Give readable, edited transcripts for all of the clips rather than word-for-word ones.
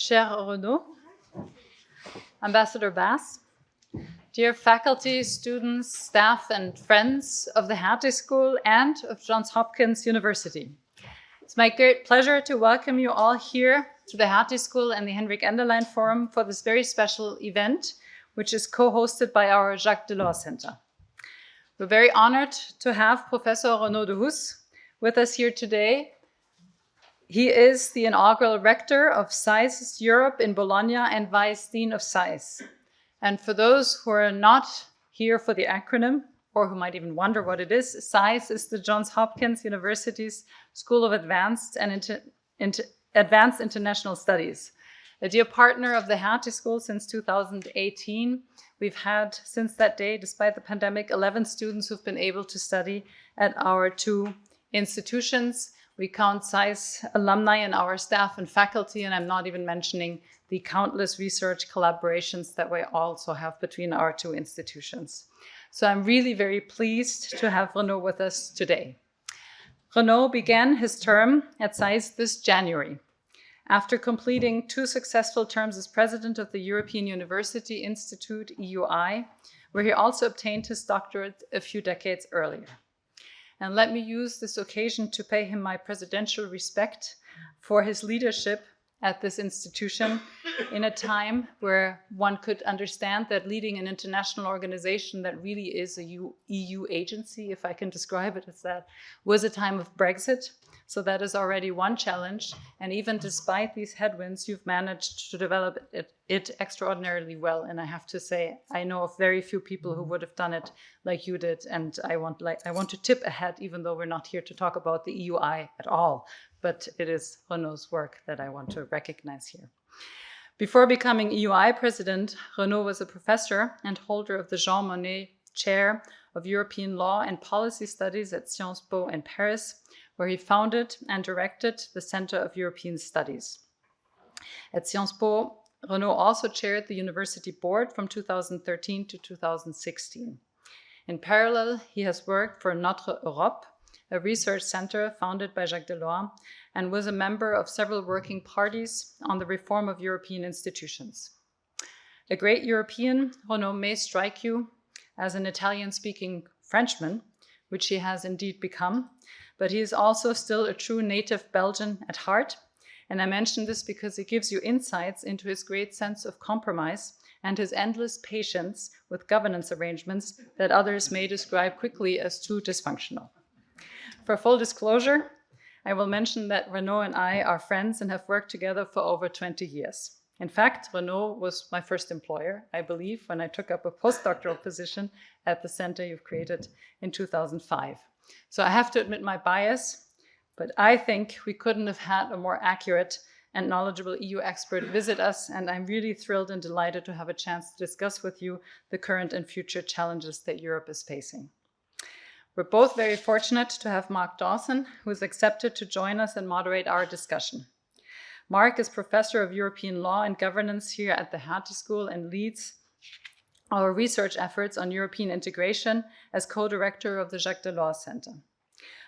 Cher Renaud, Ambassador Bass, dear faculty, students, staff, and friends of the Hertie School and of Johns Hopkins University. It's my great pleasure to welcome you all here to the Hertie School and the Henrik Enderlein Forum for this very special event, which is co-hosted by our Jacques Delors Center. We're very honored to have Professor Renaud de Hus with us here today. He is the inaugural rector of SAIS Europe in Bologna and Vice Dean of SAIS. And for those who are not here for the acronym, or who might even wonder what it is, SAIS is the Johns Hopkins University's School of Advanced and Advanced International Studies. A dear partner of the Hertie School since 2018, we've had since that day, despite the pandemic, 11 students who've been able to study at our two institutions. We count SAIS alumni in our staff and faculty, and I'm not even mentioning the countless research collaborations that we also have between our two institutions. So I'm really very pleased to have Renaud with us today. Renaud began his term at SAIS this January, after completing 2 successful terms as president of the European University Institute, EUI, where he also obtained his doctorate a few decades earlier. And let me use this occasion to pay him my presidential respect for his leadership at this institution in a time where one could understand that leading an international organization that really is a EU agency, if I can describe it as that, was a time of Brexit. So that is already one challenge. And even despite these headwinds, you've managed to develop it extraordinarily well. And I have to say, I know of very few people who would have done it like you did. And I want to tip ahead, even though we're not here to talk about the EUI at all. But it is Renaud's work that I want to recognize here. Before becoming EUI president, Renaud was a professor and holder of the Jean Monnet Chair of European Law and Policy Studies at Sciences Po in Paris, where he founded and directed the Center of European Studies. At Sciences Po, Renaud also chaired the university board from 2013 to 2016. In parallel, he has worked for Notre Europe, a research center founded by Jacques Delors, and was a member of several working parties on the reform of European institutions. A great European, Renaud may strike you as an Italian-speaking Frenchman, which he has indeed become, but he is also still a true native Belgian at heart. And I mention this because it gives you insights into his great sense of compromise and his endless patience with governance arrangements that others may describe quickly as too dysfunctional. For full disclosure, I will mention that Renaud and I are friends and have worked together for over 20 years. In fact, Renaud was my first employer, I believe, when I took up a postdoctoral position at the center you've created in 2005. So I have to admit my bias, but I think we couldn't have had a more accurate and knowledgeable EU expert visit us, and I'm really thrilled and delighted to have a chance to discuss with you the current and future challenges that Europe is facing. We're both very fortunate to have Mark Dawson, who has accepted to join us and moderate our discussion. Mark is Professor of European Law and Governance here at the Hertie School and leads our research efforts on European integration as co-director of the Jacques Delors Center.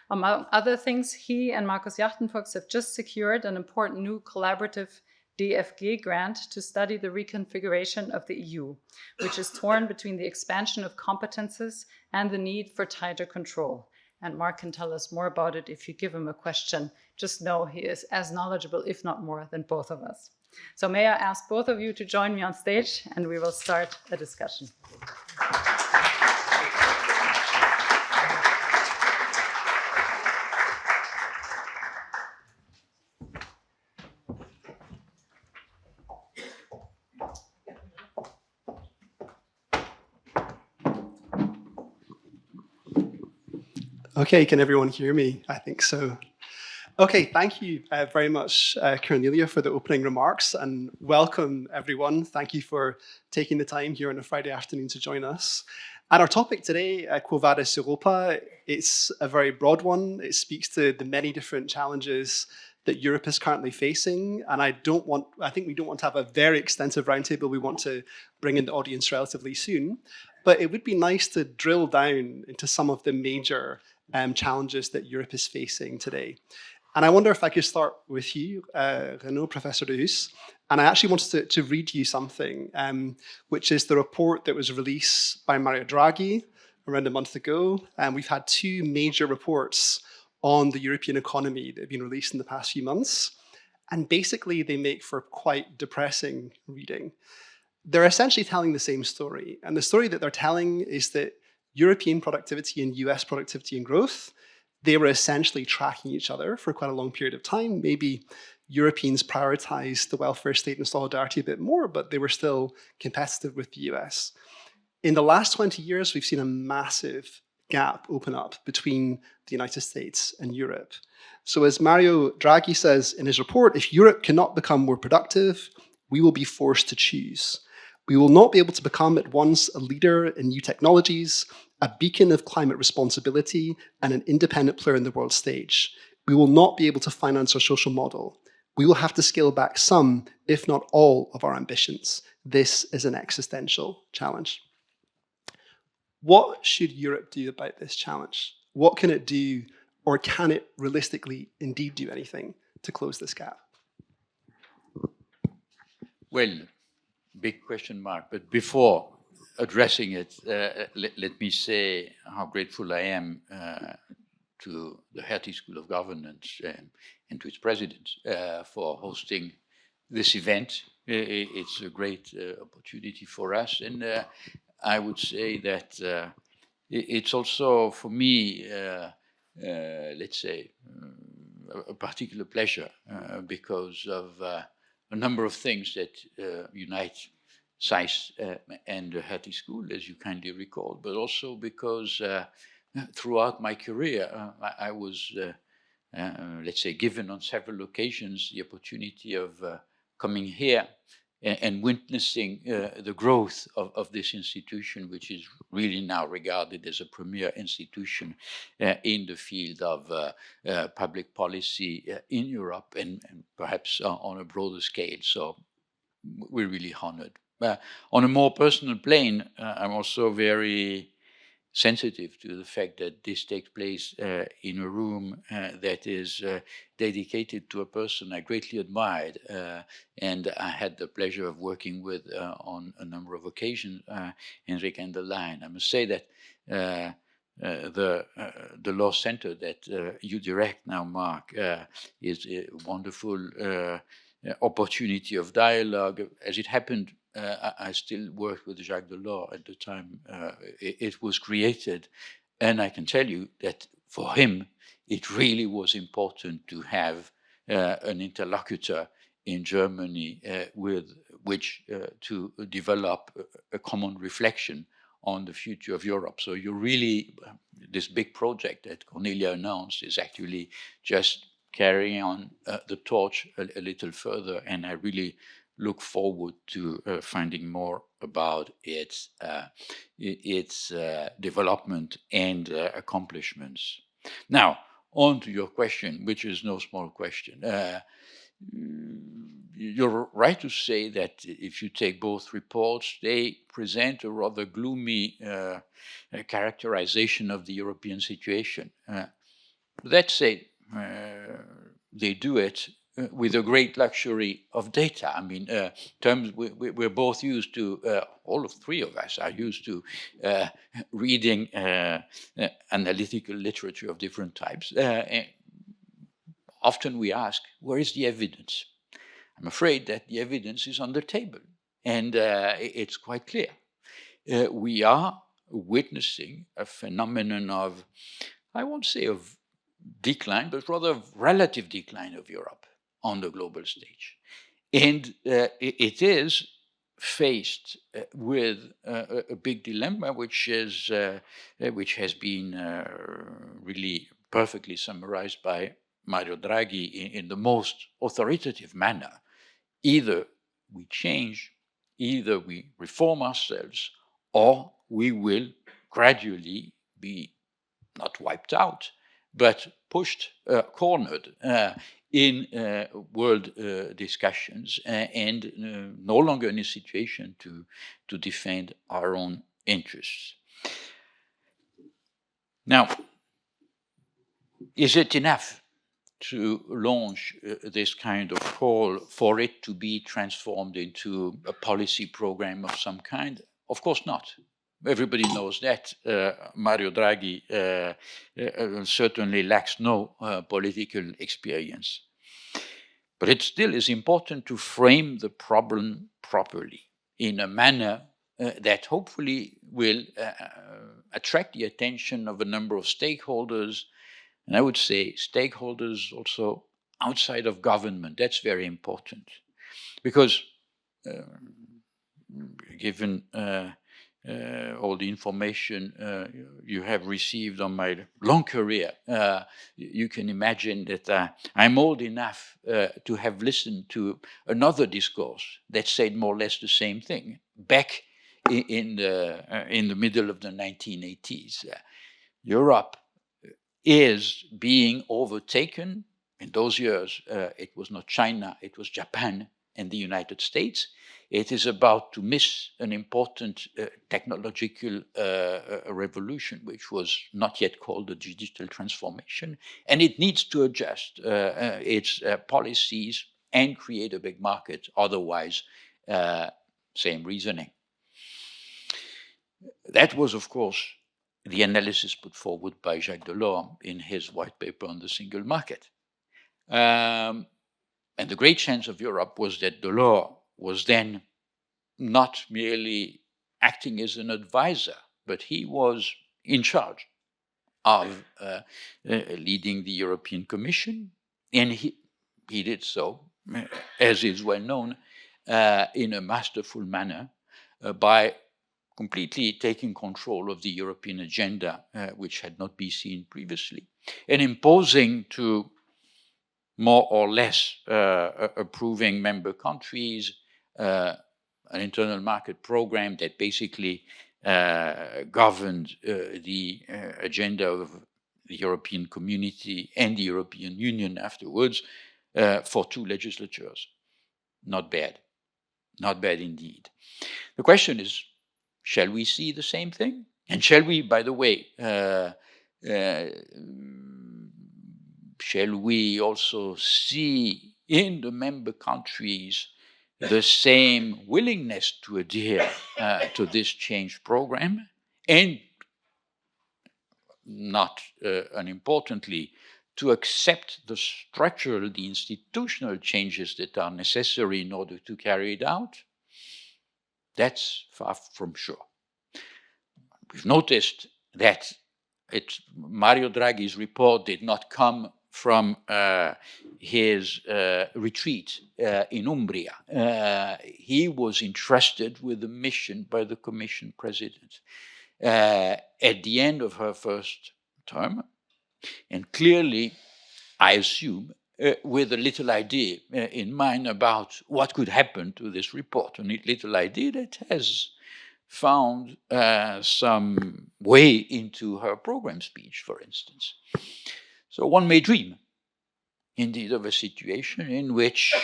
Among other things, he and Markus Jachtenfuchs have just secured an important new collaborative DFG grant to study the reconfiguration of the EU, which is torn between the expansion of competences and the need for tighter control. And Mark can tell us more about it if you give him a question. Just know he is as knowledgeable, if not more, than both of us. So may I ask both of you to join me on stage, and we will start a discussion. Okay, can everyone hear me? I think so. Okay, thank you very much, Cornelia, for the opening remarks, and welcome everyone. Thank you for taking the time here on a Friday afternoon to join us. And our topic today, Quo Vadis Europa, it's a very broad one. It speaks to the many different challenges that Europe is currently facing. And I think we don't want to have a very extensive roundtable. We want to bring in the audience relatively soon. But it would be nice to drill down into some of the major challenges that Europe is facing today. And I wonder if I could start with you, Renaud, Professor de Huys. And I actually wanted to read you something, which is the report that was released by Mario Draghi around a month ago. And we've had two major reports on the European economy that have been released in the past few months. And basically, they make for quite depressing reading. They're essentially telling the same story. And the story that they're telling is that European productivity and US productivity and growth, they were essentially tracking each other for quite a long period of time. Maybe Europeans prioritized the welfare state and solidarity a bit more, but they were still competitive with the US. In the last 20 years, we've seen a massive gap open up between the United States and Europe. So as Mario Draghi says in his report, if Europe cannot become more productive, we will be forced to choose. We will not be able to become at once a leader in new technologies, a beacon of climate responsibility, and an independent player in the world stage. We will not be able to finance our social model. We will have to scale back some, if not all, of our ambitions. This is an existential challenge. What should Europe do about this challenge? What can it do, or can it realistically indeed do anything to close this gap? Well, big question mark, but before addressing it, let me say how grateful I am to the Hertie School of Governance and to its president for hosting this event. It's a great opportunity for us, and I would say that it's also, for me, let's say, a particular pleasure because of a number of things that unite SAIS and the Hertie School, as you kindly recall, but also because throughout my career, I was, let's say, given on several occasions the opportunity of coming here and witnessing the growth of this institution, which is really now regarded as a premier institution in the field of public policy in Europe and perhaps on a broader scale. So we're really honored. On a more personal plane, I'm also very sensitive to the fact that this takes place in a room that is dedicated to a person I greatly admired, and I had the pleasure of working with on a number of occasions, Henrik Enderlein. I must say that the law center that you direct now, Mark, is a wonderful opportunity of dialogue. As it happened, I still worked with Jacques Delors at the time it was created. And I can tell you that for him, it really was important to have an interlocutor in Germany with which to develop a common reflection on the future of Europe. So you really, this big project that Cornelia announced is actually just carrying on the torch a little further. And I really look forward to finding more about its development and accomplishments. Now, on to your question, which is no small question. You're right to say that if you take both reports, they present a rather gloomy characterization of the European situation. That said, they do it with a great luxury of data. I mean, we're both used to, all of three of us are used to reading analytical literature of different types. And often we ask, where is the evidence? I'm afraid that the evidence is on the table, and it's quite clear. We are witnessing a phenomenon of, I won't say of decline, but rather of relative decline of Europe on the global stage. And it is faced with a big dilemma, which has been really perfectly summarized by Mario Draghi in the most authoritative manner. Either we change, either we reform ourselves, or we will gradually be not wiped out, but pushed, cornered in world discussions and no longer in a situation to defend our own interests. Now, is it enough to launch this kind of call for it to be transformed into a policy program of some kind? Of course not. Everybody knows that. Mario Draghi certainly lacks no political experience. But it still is important to frame the problem properly in a manner that hopefully will attract the attention of a number of stakeholders. And I would say stakeholders also outside of government. That's very important. Because given all the information you have received on my long career, you can imagine that I'm old enough to have listened to another discourse that said more or less the same thing back in the middle of the 1980s. Europe is being overtaken. In those years, it was not China, it was Japan and the United States. It is about to miss an important technological revolution, which was not yet called the digital transformation, and it needs to adjust its policies and create a big market. Otherwise, same reasoning. That was, of course, the analysis put forward by Jacques Delors in his white paper on the single market. And the great chance of Europe was that Delors was then not merely acting as an advisor, but he was in charge of leading the European Commission. And he did so, as is well known, in a masterful manner by completely taking control of the European agenda, which had not been seen previously, and imposing to more or less approving member countries an internal market program that basically governed the agenda of the European Community and the European Union afterwards for 2 legislatures. Not bad. Not bad indeed. The question is, shall we see the same thing? And shall we, by the way, shall we also see in the member countries the same willingness to adhere to this change program, and not unimportantly, to accept the structural, the institutional changes that are necessary in order to carry it out? That's far from sure. We've noticed that Mario Draghi's report did not come from his retreat in Umbria. He was entrusted with a mission by the Commission President at the end of her first term, and clearly, I assume, with a little idea in mind about what could happen to this report, a little idea that has found some way into her program speech, for instance. So one may dream, indeed, of a situation in which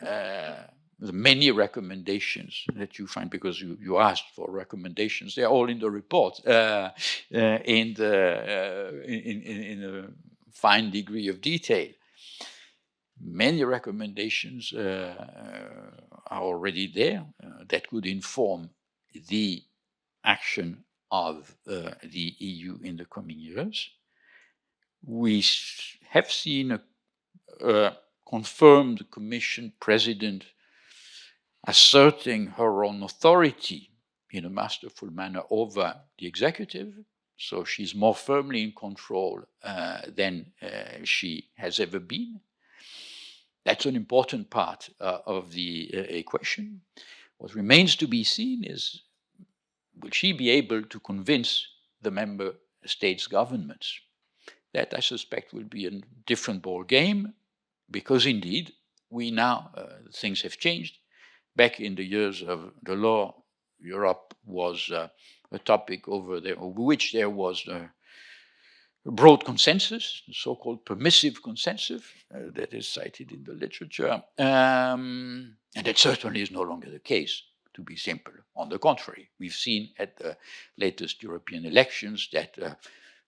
the many recommendations that you find, because you asked for recommendations, they're all in the report in a fine degree of detail. Many recommendations are already there that could inform the action of the EU in the coming years. We have seen a confirmed Commission President asserting her own authority in a masterful manner over the executive. So she's more firmly in control than she has ever been. That's an important part of the equation. What remains to be seen is, will she be able to convince the member states' governments? That, I suspect, will be a different ball game, because indeed, we now, things have changed. Back in the years of Delors, Europe was a topic over which there was a broad consensus, so-called permissive consensus, that is cited in the literature. And that certainly is no longer the case, to be simple. On the contrary, we've seen at the latest European elections that a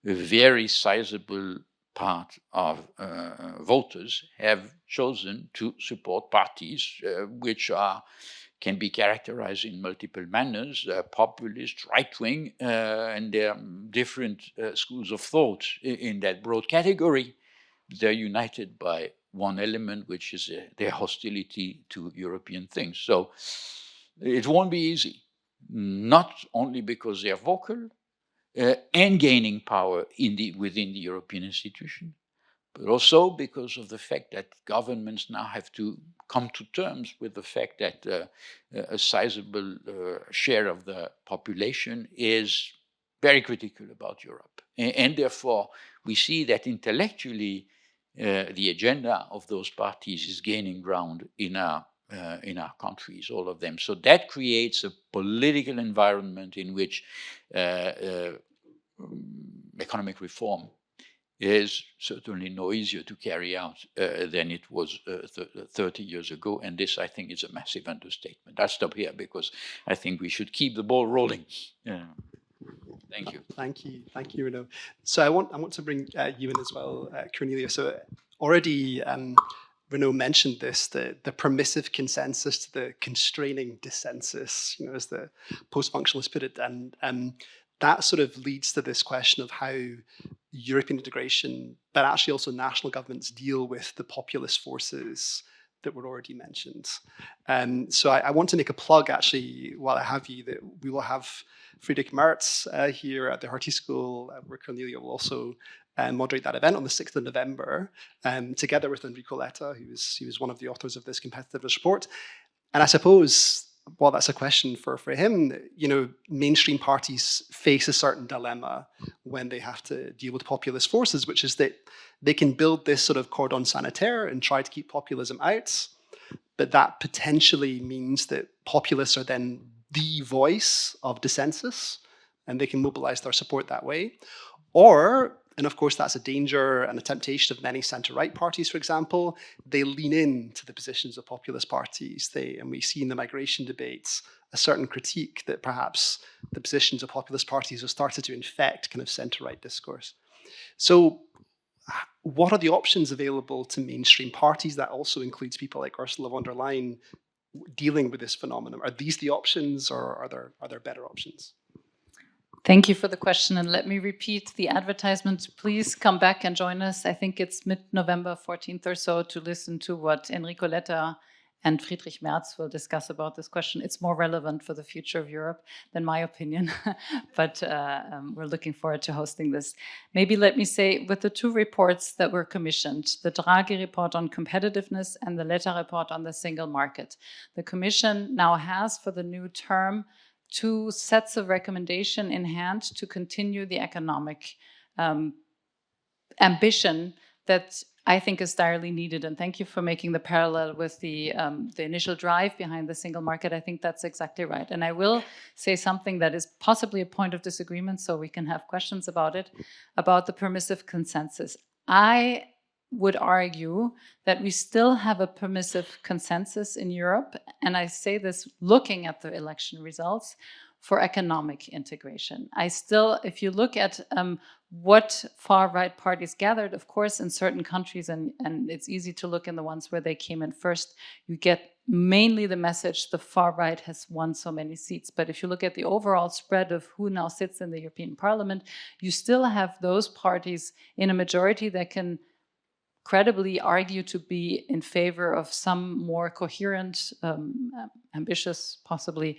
very sizable part of voters have chosen to support parties which can be characterized in multiple manners, populist, right-wing, and there are different schools of thought in that broad category. They're united by one element, which is their hostility to European things. So it won't be easy, not only because they're vocal and gaining power within the European institution, but also because of the fact that governments now have to come to terms with the fact that a sizable share of the population is very critical about Europe. And therefore, we see that intellectually, the agenda of those parties is gaining ground in our countries, all of them. So that creates a political environment in which economic reform is certainly no easier to carry out than it was 30 years ago. And this, I think, is a massive understatement. I'll stop here because I think we should keep the ball rolling. Thank you. Thank you, Renaud. So I want to bring you in as well, Cornelia. So already Renaud mentioned this, the permissive consensus to the constraining dissensus, as the post-functionalists put it, and that sort of leads to this question of how European integration, but actually also national governments deal with the populist forces that were already mentioned. So I want to make a plug, actually, while I have you, that we will have Friedrich Merz here at the Hertie School, where Cornelia will also moderate that event on the 6th of November, together with Enrico Letta, who was one of the authors of this competitiveness report. And I suppose, well, that's a question for him. Mainstream parties face a certain dilemma when they have to deal with populist forces, which is that they can build this sort of cordon sanitaire and try to keep populism out, but that potentially means that populists are then the voice of dissensus, and they can mobilize their support that way. Or, and of course that's a danger and a temptation of many centre-right parties, for example, they lean into the positions of populist parties. And we see in the migration debates a certain critique that perhaps the positions of populist parties have started to infect kind of centre-right discourse. So what are the options available to mainstream parties? That also includes people like Ursula von der Leyen dealing with this phenomenon. Are these the options, or are there better options? Thank you for the question. And let me repeat the advertisement. Please come back and join us. I think it's mid-November 14th or so to listen to what Enrico Letta and Friedrich Merz will discuss about this question. It's more relevant for the future of Europe than my opinion, but we're looking forward to hosting this. Maybe let me say, with the two reports that were commissioned, the Draghi report on competitiveness and the Letta report on the single market, the Commission now has for the new term 2 sets of recommendation in hand to continue the economic ambition that I think is direly needed. And thank you for making the parallel with the initial drive behind the single market. I think that's exactly right. And I will say something that is possibly a point of disagreement, so we can have questions about it, about the permissive consensus. I would argue that we still have a permissive consensus in Europe, and I say this looking at the election results, for economic integration. If you look at what far-right parties gathered, of course, in certain countries, and it's easy to look in the ones where they came in first, you get mainly the message the far-right has won so many seats. But if you look at the overall spread of who now sits in the European Parliament, you still have those parties in a majority that can credibly argue to be in favor of some more coherent, ambitious, possibly,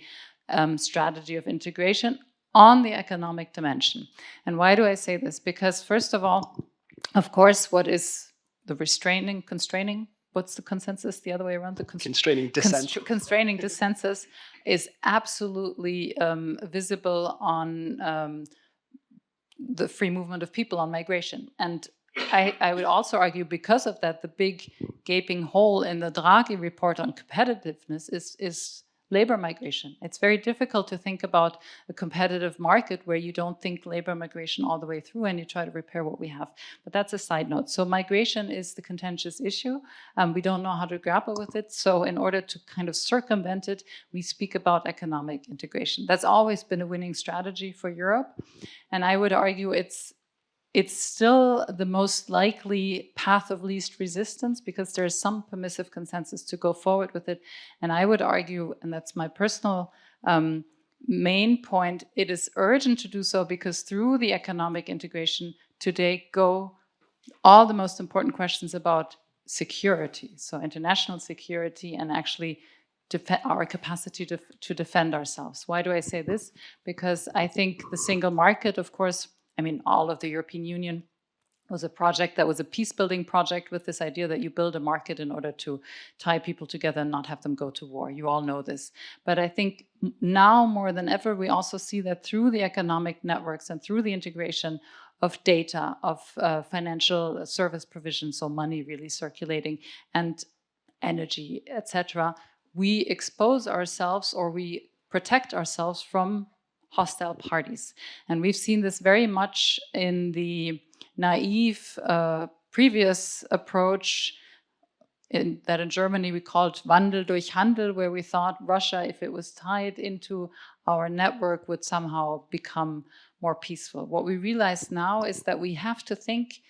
strategy of integration on the economic dimension. And why do I say this? Because first of all, of course, what is the constraining, what's the consensus the other way around? The constraining dissensus. Constraining dissensus is absolutely visible on the free movement of people, on migration. And I would also argue, because of that, the big gaping hole in the Draghi report on competitiveness is labor migration. It's very difficult to think about a competitive market where you don't think labor migration all the way through and you try to repair what we have. But that's a side note. So migration is the contentious issue. We don't know how to grapple with it. So in order to kind of circumvent it, we speak about economic integration. That's always been a winning strategy for Europe. And I would argue it's it's still the most likely path of least resistance because there's some permissive consensus to go forward with it. And I would argue, and that's my personal main point, it is urgent to do so because through the economic integration today go all the most important questions about security, so international security and actually our capacity to defend ourselves. Why do I say this? Because I think the single market, of course, I mean, all of the European Union was a project that was a peace-building project with this idea that you build a market in order to tie people together and not have them go to war. You all know this. But I think now more than ever, we also see that through the economic networks and through the integration of data, of financial service provision, so money really circulating, and energy, etc., we expose ourselves or we protect ourselves from hostile parties. And we've seen this very much in the naive previous approach that in Germany we called Wandel durch Handel, where we thought Russia, if it was tied into our network, would somehow become more peaceful. What we realize now is that we have to think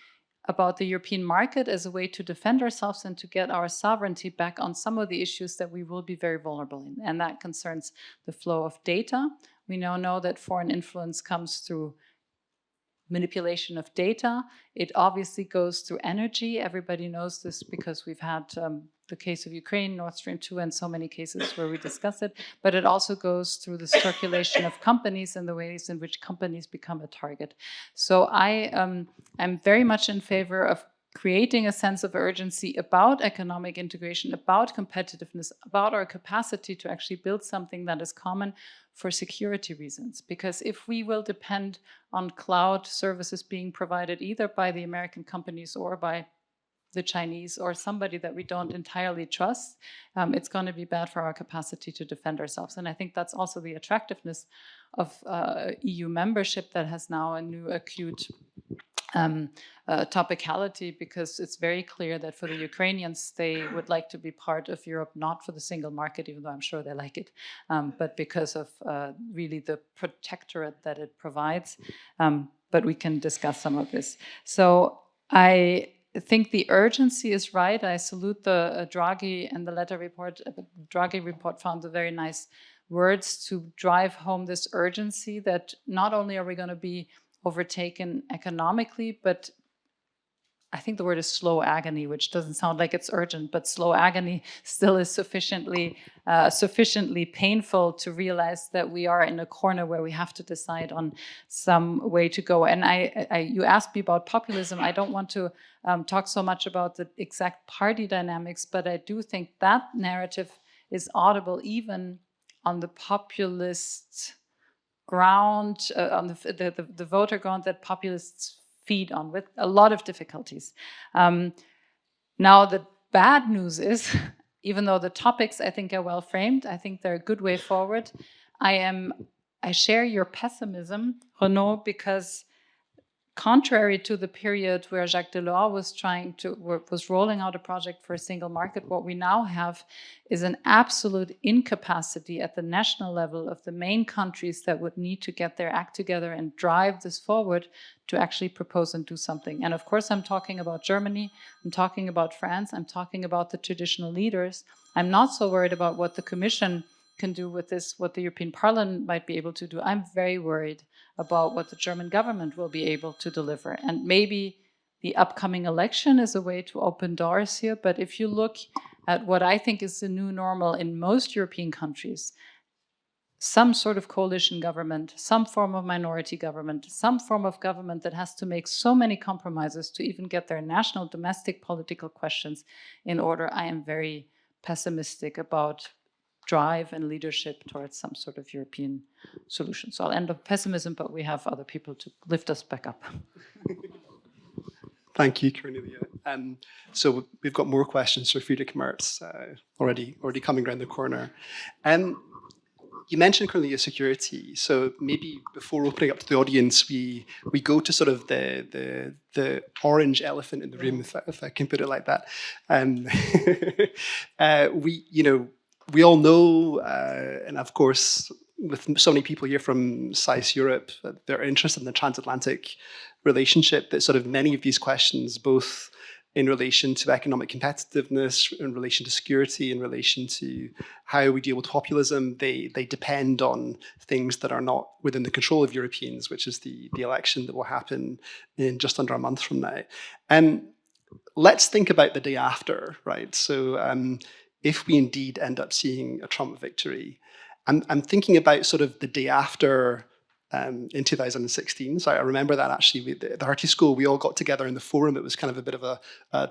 about the European market as a way to defend ourselves and to get our sovereignty back on some of the issues that we will be very vulnerable in. And that concerns the flow of data. We now know that foreign influence comes through manipulation of data. It obviously goes through energy. Everybody knows this because we've had the case of Ukraine, Nord Stream 2, and so many cases where we discuss it. But it also goes through the circulation of companies and the ways in which companies become a target. So I'm very much in favor of creating a sense of urgency about economic integration, about competitiveness, about our capacity to actually build something that is common for security reasons. Because if we will depend on cloud services being provided either by the American companies or by the Chinese or somebody that we don't entirely trust, it's going to be bad for our capacity to defend ourselves. And I think that's also the attractiveness of EU membership that has now a new acute topicality, because it's very clear that for the Ukrainians, they would like to be part of Europe, not for the single market, even though I'm sure they like it, but because of really the protectorate that it provides. But we can discuss some of this. So I think the urgency is right. I salute the Draghi and the letter report. The Draghi report found the very nice words to drive home this urgency that not only are we going to be overtaken economically, but I think the word is slow agony, which doesn't sound like it's urgent, but slow agony still is sufficiently painful to realize that we are in a corner where we have to decide on some way to go. And you asked me about populism. I don't want to talk so much about the exact party dynamics, but I do think that narrative is audible even on the populist ground, on the voter ground that populists feed on with a lot of difficulties. Now, the bad news is, even though the topics I think are well framed, I think they're a good way forward. I share your pessimism, Renaud, because contrary to the period where Jacques Delors was rolling out a project for a single market, what we now have is an absolute incapacity at the national level of the main countries that would need to get their act together and drive this forward to actually propose and do something. And of course, I'm talking about Germany, I'm talking about France, I'm talking about the traditional leaders. I'm not so worried about what the Commission can do with this, what the European Parliament might be able to do. I'm very worried about what the German government will be able to deliver. And maybe the upcoming election is a way to open doors here. But if you look at what I think is the new normal in most European countries, some sort of coalition government, some form of minority government, some form of government that has to make so many compromises to even get their national domestic political questions in order, I am very pessimistic about drive and leadership towards some sort of European solution. So I'll end with pessimism, but we have other people to lift us back up. Thank you, Cornelia. So we've got more questions for Friedrich Merz already coming around the corner. You mentioned, Cornelia, security. So maybe before opening up to the audience, we go to sort of the orange elephant in the room, if I can put it like that. We all know, and of course, with so many people here from SAIS Europe, they're interested in the transatlantic relationship that sort of many of these questions, both in relation to economic competitiveness, in relation to security, in relation to how we deal with populism, they depend on things that are not within the control of Europeans, which is the election that will happen in just under a month from now. Let's think about the day after, right? So if we indeed end up seeing a Trump victory, I'm thinking about sort of the day after in 2016. So I remember that actually, the Hertie School, we all got together in the forum. It was kind of a bit of a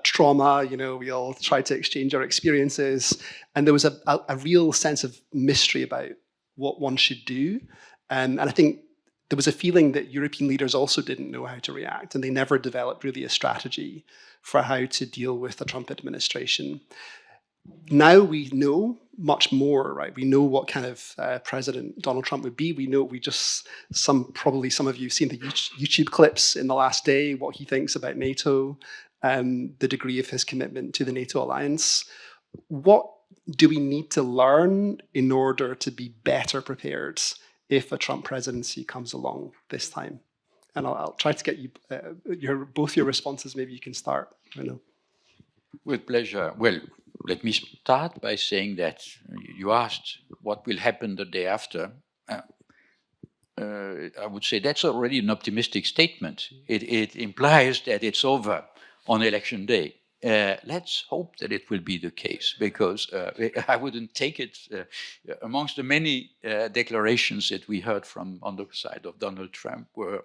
trauma, you know, we all tried to exchange our experiences. And there was a real sense of mystery about what one should do. And I think there was a feeling that European leaders also didn't know how to react, and they never developed really a strategy for how to deal with the Trump administration. Now we know much more, right? We know what kind of President Donald Trump would be. We know, probably some of you have seen the YouTube clips in the last day, what he thinks about NATO, the degree of his commitment to the NATO alliance. What do we need to learn in order to be better prepared if a Trump presidency comes along this time? And I'll try to get you both your responses. Maybe you can start. I know. With pleasure. Well, let me start by saying that you asked what will happen the day after. I would say that's already an optimistic statement. It implies that it's over on election day. Let's hope that it will be the case, because I wouldn't take it amongst the many declarations that we heard from on the side of Donald Trump were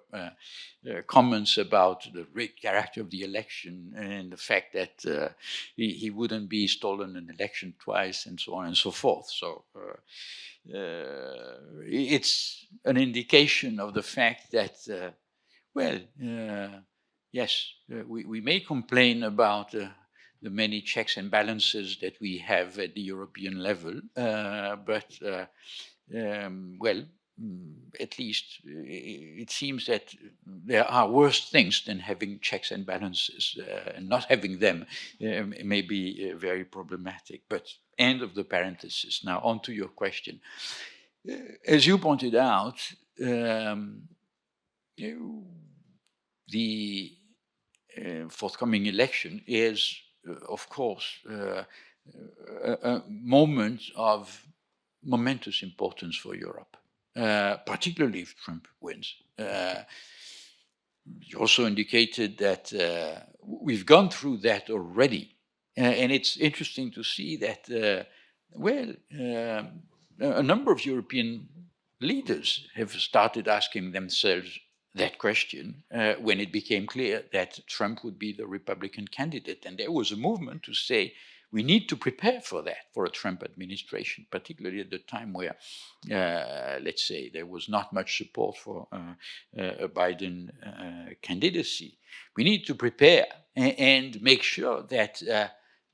comments about the rigged character of the election and the fact that he wouldn't be stolen an election twice and so on and so forth. So it's an indication of the fact that, yes, we may complain about the many checks and balances that we have at the European level, but at least it seems that there are worse things than having checks and balances, and not having them may be very problematic. But end of the parenthesis. Now on to your question. As you pointed out, the forthcoming election is, of course, a moment of momentous importance for Europe, particularly if Trump wins. You also indicated that we've gone through that already. And it's interesting to see that, a number of European leaders have started asking themselves that question when it became clear that Trump would be the Republican candidate. And there was a movement to say, we need to prepare for that, for a Trump administration, particularly at the time where, let's say, there was not much support for a Biden candidacy. We need to prepare and make sure that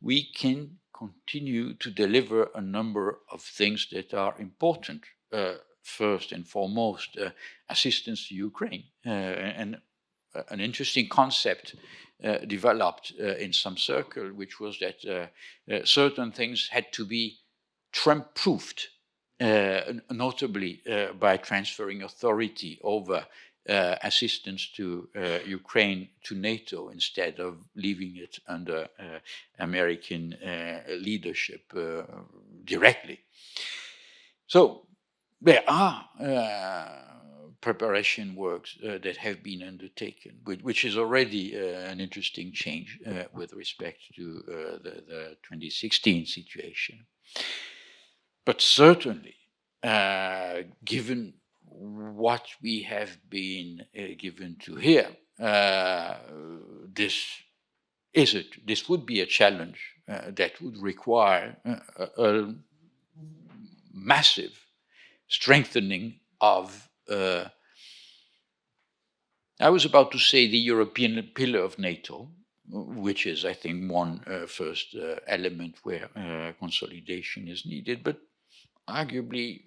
we can continue to deliver a number of things that are important. First and foremost, assistance to Ukraine. And an interesting concept developed in some circle, which was that certain things had to be Trump-proofed, notably by transferring authority over assistance to Ukraine to NATO instead of leaving it under American leadership directly. So there are preparation works that have been undertaken, which is already an interesting change with respect to the 2016 situation. But certainly, given what we have been given to hear, this would be a challenge that would require a massive strengthening of, I was about to say, the European pillar of NATO, which is, I think, one first element where consolidation is needed, but arguably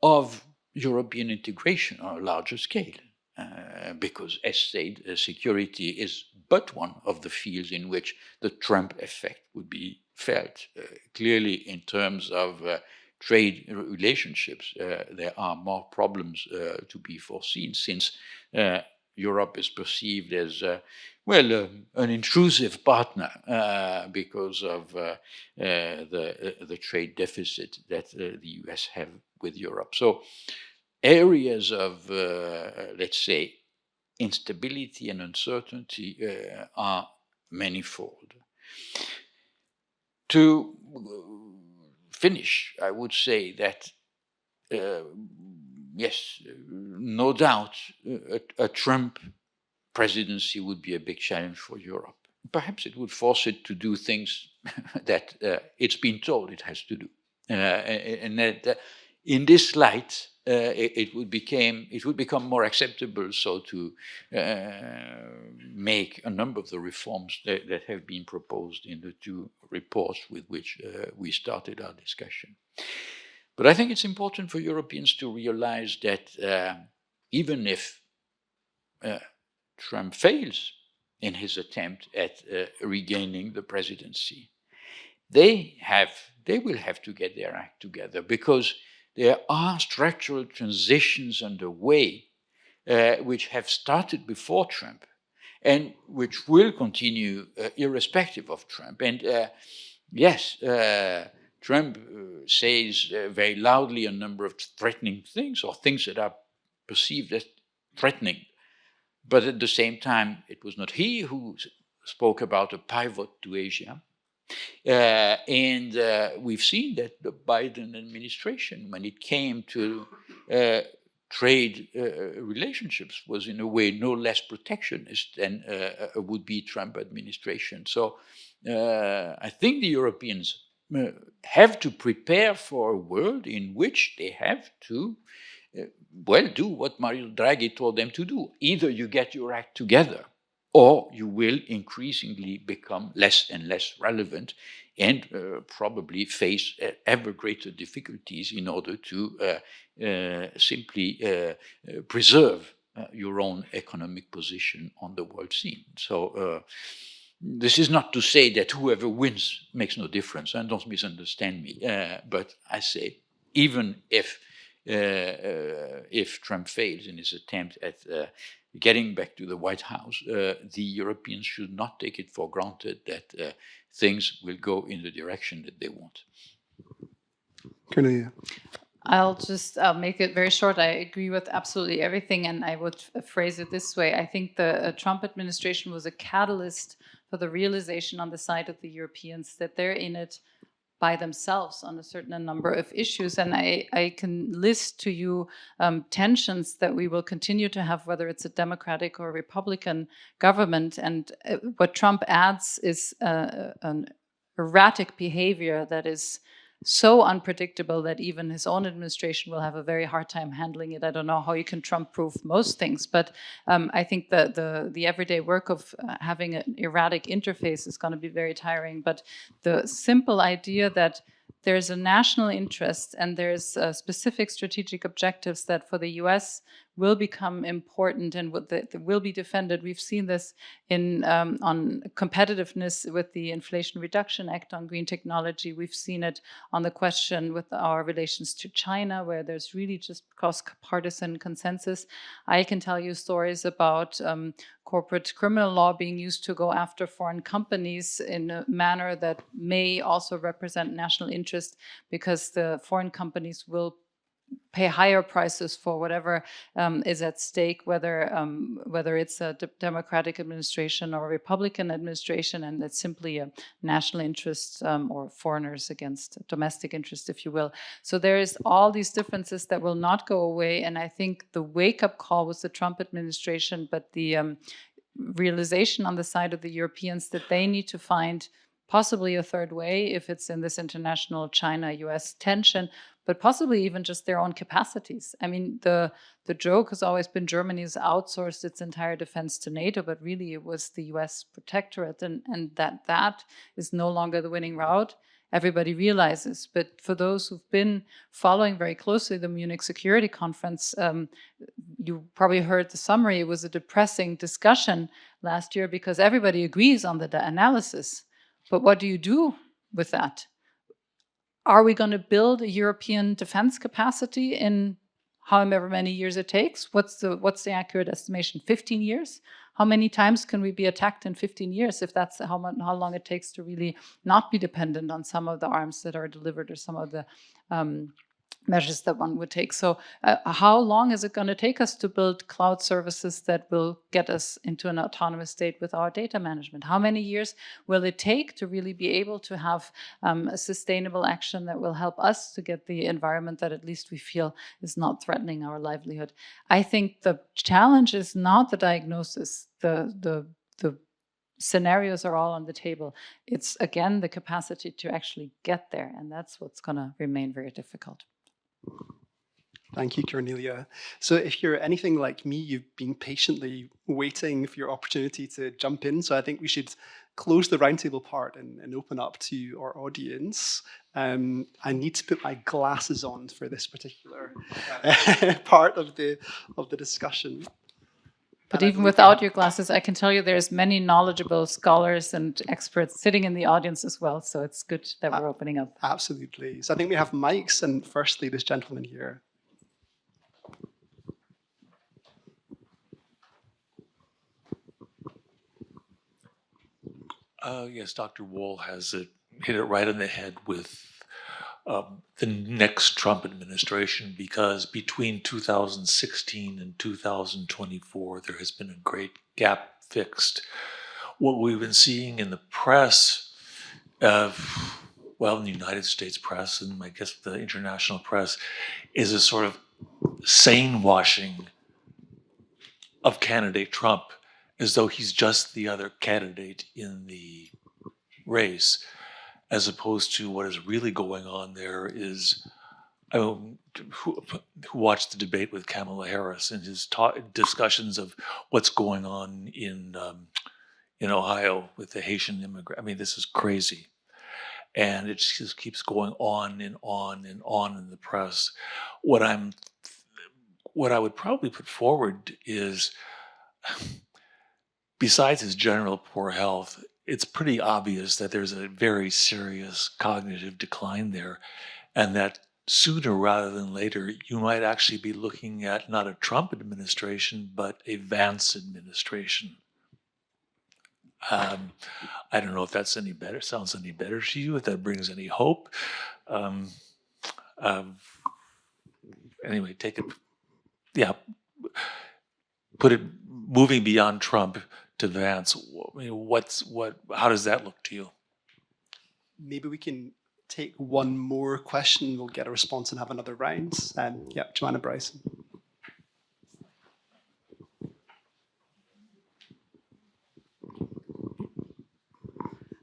of European integration on a larger scale, because, as said, security is but one of the fields in which the Trump effect would be felt. Clearly, in terms of trade relationships, there are more problems to be foreseen, since Europe is perceived as, an intrusive partner because of the trade deficit that the US have with Europe. So areas of, let's say, instability and uncertainty are manifold. To finish, I would say that yes, no doubt, a Trump presidency would be a big challenge for Europe. Perhaps it would force it to do things that it's been told it has to do. And that in this light, it would become more acceptable so to make a number of the reforms that have been proposed in the two reports with which we started our discussion. But I think it's important for Europeans to realize that even if Trump fails in his attempt at regaining the presidency, they will have to get their act together, because there are structural transitions underway which have started before Trump and which will continue irrespective of Trump. And yes, Trump says very loudly a number of threatening things, or things that are perceived as threatening. But at the same time, it was not he who spoke about a pivot to Asia. And we've seen that the Biden administration, when it came to trade relationships, was in a way no less protectionist than a would-be Trump administration. So I think the Europeans have to prepare for a world in which they have to do what Mario Draghi told them to do. Either you get your act together, or you will increasingly become less and less relevant and probably face ever greater difficulties in order to simply preserve your own economic position on the world scene. So this is not to say that whoever wins makes no difference, and don't misunderstand me, but I say even if Trump fails in his attempt at getting back to the White House, the Europeans should not take it for granted that things will go in the direction that they want. Cornelia. I'll just make it very short. I agree with absolutely everything, and I would phrase it this way. I think the Trump administration was a catalyst for the realization on the side of the Europeans that they're in it by themselves on a certain number of issues. And I can list to you tensions that we will continue to have, whether it's a Democratic or Republican government. And what Trump adds is an erratic behavior that is so unpredictable that even his own administration will have a very hard time handling it. I don't know how you can Trump-proof most things, but I think that the everyday work of having an erratic interface is going to be very tiring. But the simple idea that there's a national interest and there's specific strategic objectives that for the US will become important and will be defended. We've seen this on competitiveness with the Inflation Reduction Act on green technology. We've seen it on the question with our relations to China, where there's really just cross-partisan consensus. I can tell you stories about corporate criminal law being used to go after foreign companies in a manner that may also represent national interest, because the foreign companies will pay higher prices for whatever is at stake, whether it's a Democratic administration or a Republican administration, and it's simply a national interest or foreigners against domestic interest, if you will. So there is all these differences that will not go away, and I think the wake-up call was the Trump administration, but the realization on the side of the Europeans that they need to find possibly a third way if it's in this international China-US tension, but possibly even just their own capacities. I mean, the joke has always been Germany's outsourced its entire defense to NATO, but really it was the US protectorate, and that is no longer the winning route. Everybody realizes. But for those who've been following very closely the Munich Security Conference, you probably heard the summary. It was a depressing discussion last year because everybody agrees on the analysis. But what do you do with that? Are we going to build a European defense capacity in however many years it takes. What's the accurate estimation? 15 years? How many times can we be attacked in 15 years if that's how long it takes to really not be dependent on some of the arms that are delivered or some of the measures that one would take? So how long is it going to take us to build cloud services that will get us into an autonomous state with our data management? How many years will it take to really be able to have a sustainable action that will help us to get the environment that at least we feel is not threatening our livelihood? I think the challenge is not the diagnosis. The scenarios are all on the table. It's, again, the capacity to actually get there, and that's what's going to remain very difficult. Thank you, Cornelia. So if you're anything like me, you've been patiently waiting for your opportunity to jump in. So I think we should close the roundtable part and open up to our audience. I need to put my glasses on for this particular part of the discussion. But even without your glasses, I can tell you there's many knowledgeable scholars and experts sitting in the audience as well. So it's good that we're opening up. Absolutely. So I think we have mics, and firstly, this gentleman here. Yes, Dr. Wohl has hit it right on the head with the next Trump administration, because between 2016 and 2024, there has been a great gap fixed. What we've been seeing in the press, well, in the United States press, and I guess the international press, is a sort of sane washing of candidate Trump, as though he's just the other candidate in the race, as opposed to what is really going on there is, who watched the debate with Kamala Harris and his discussions of what's going on in Ohio with the Haitian immigrant. I mean, this is crazy. And it just keeps going on and on and on in the press. What I would probably put forward is, besides his general poor health, it's pretty obvious that there's a very serious cognitive decline there, and that sooner rather than later, you might actually be looking at not a Trump administration, but a Vance administration. I don't know if that's any better, sounds any better to you, if that brings any hope. Anyway, take it, yeah, put it, moving beyond Trump to Vance. I mean, how does that look to you? Maybe we can take one more question. We'll get a response and have another round. Yeah, Joanna Bryson.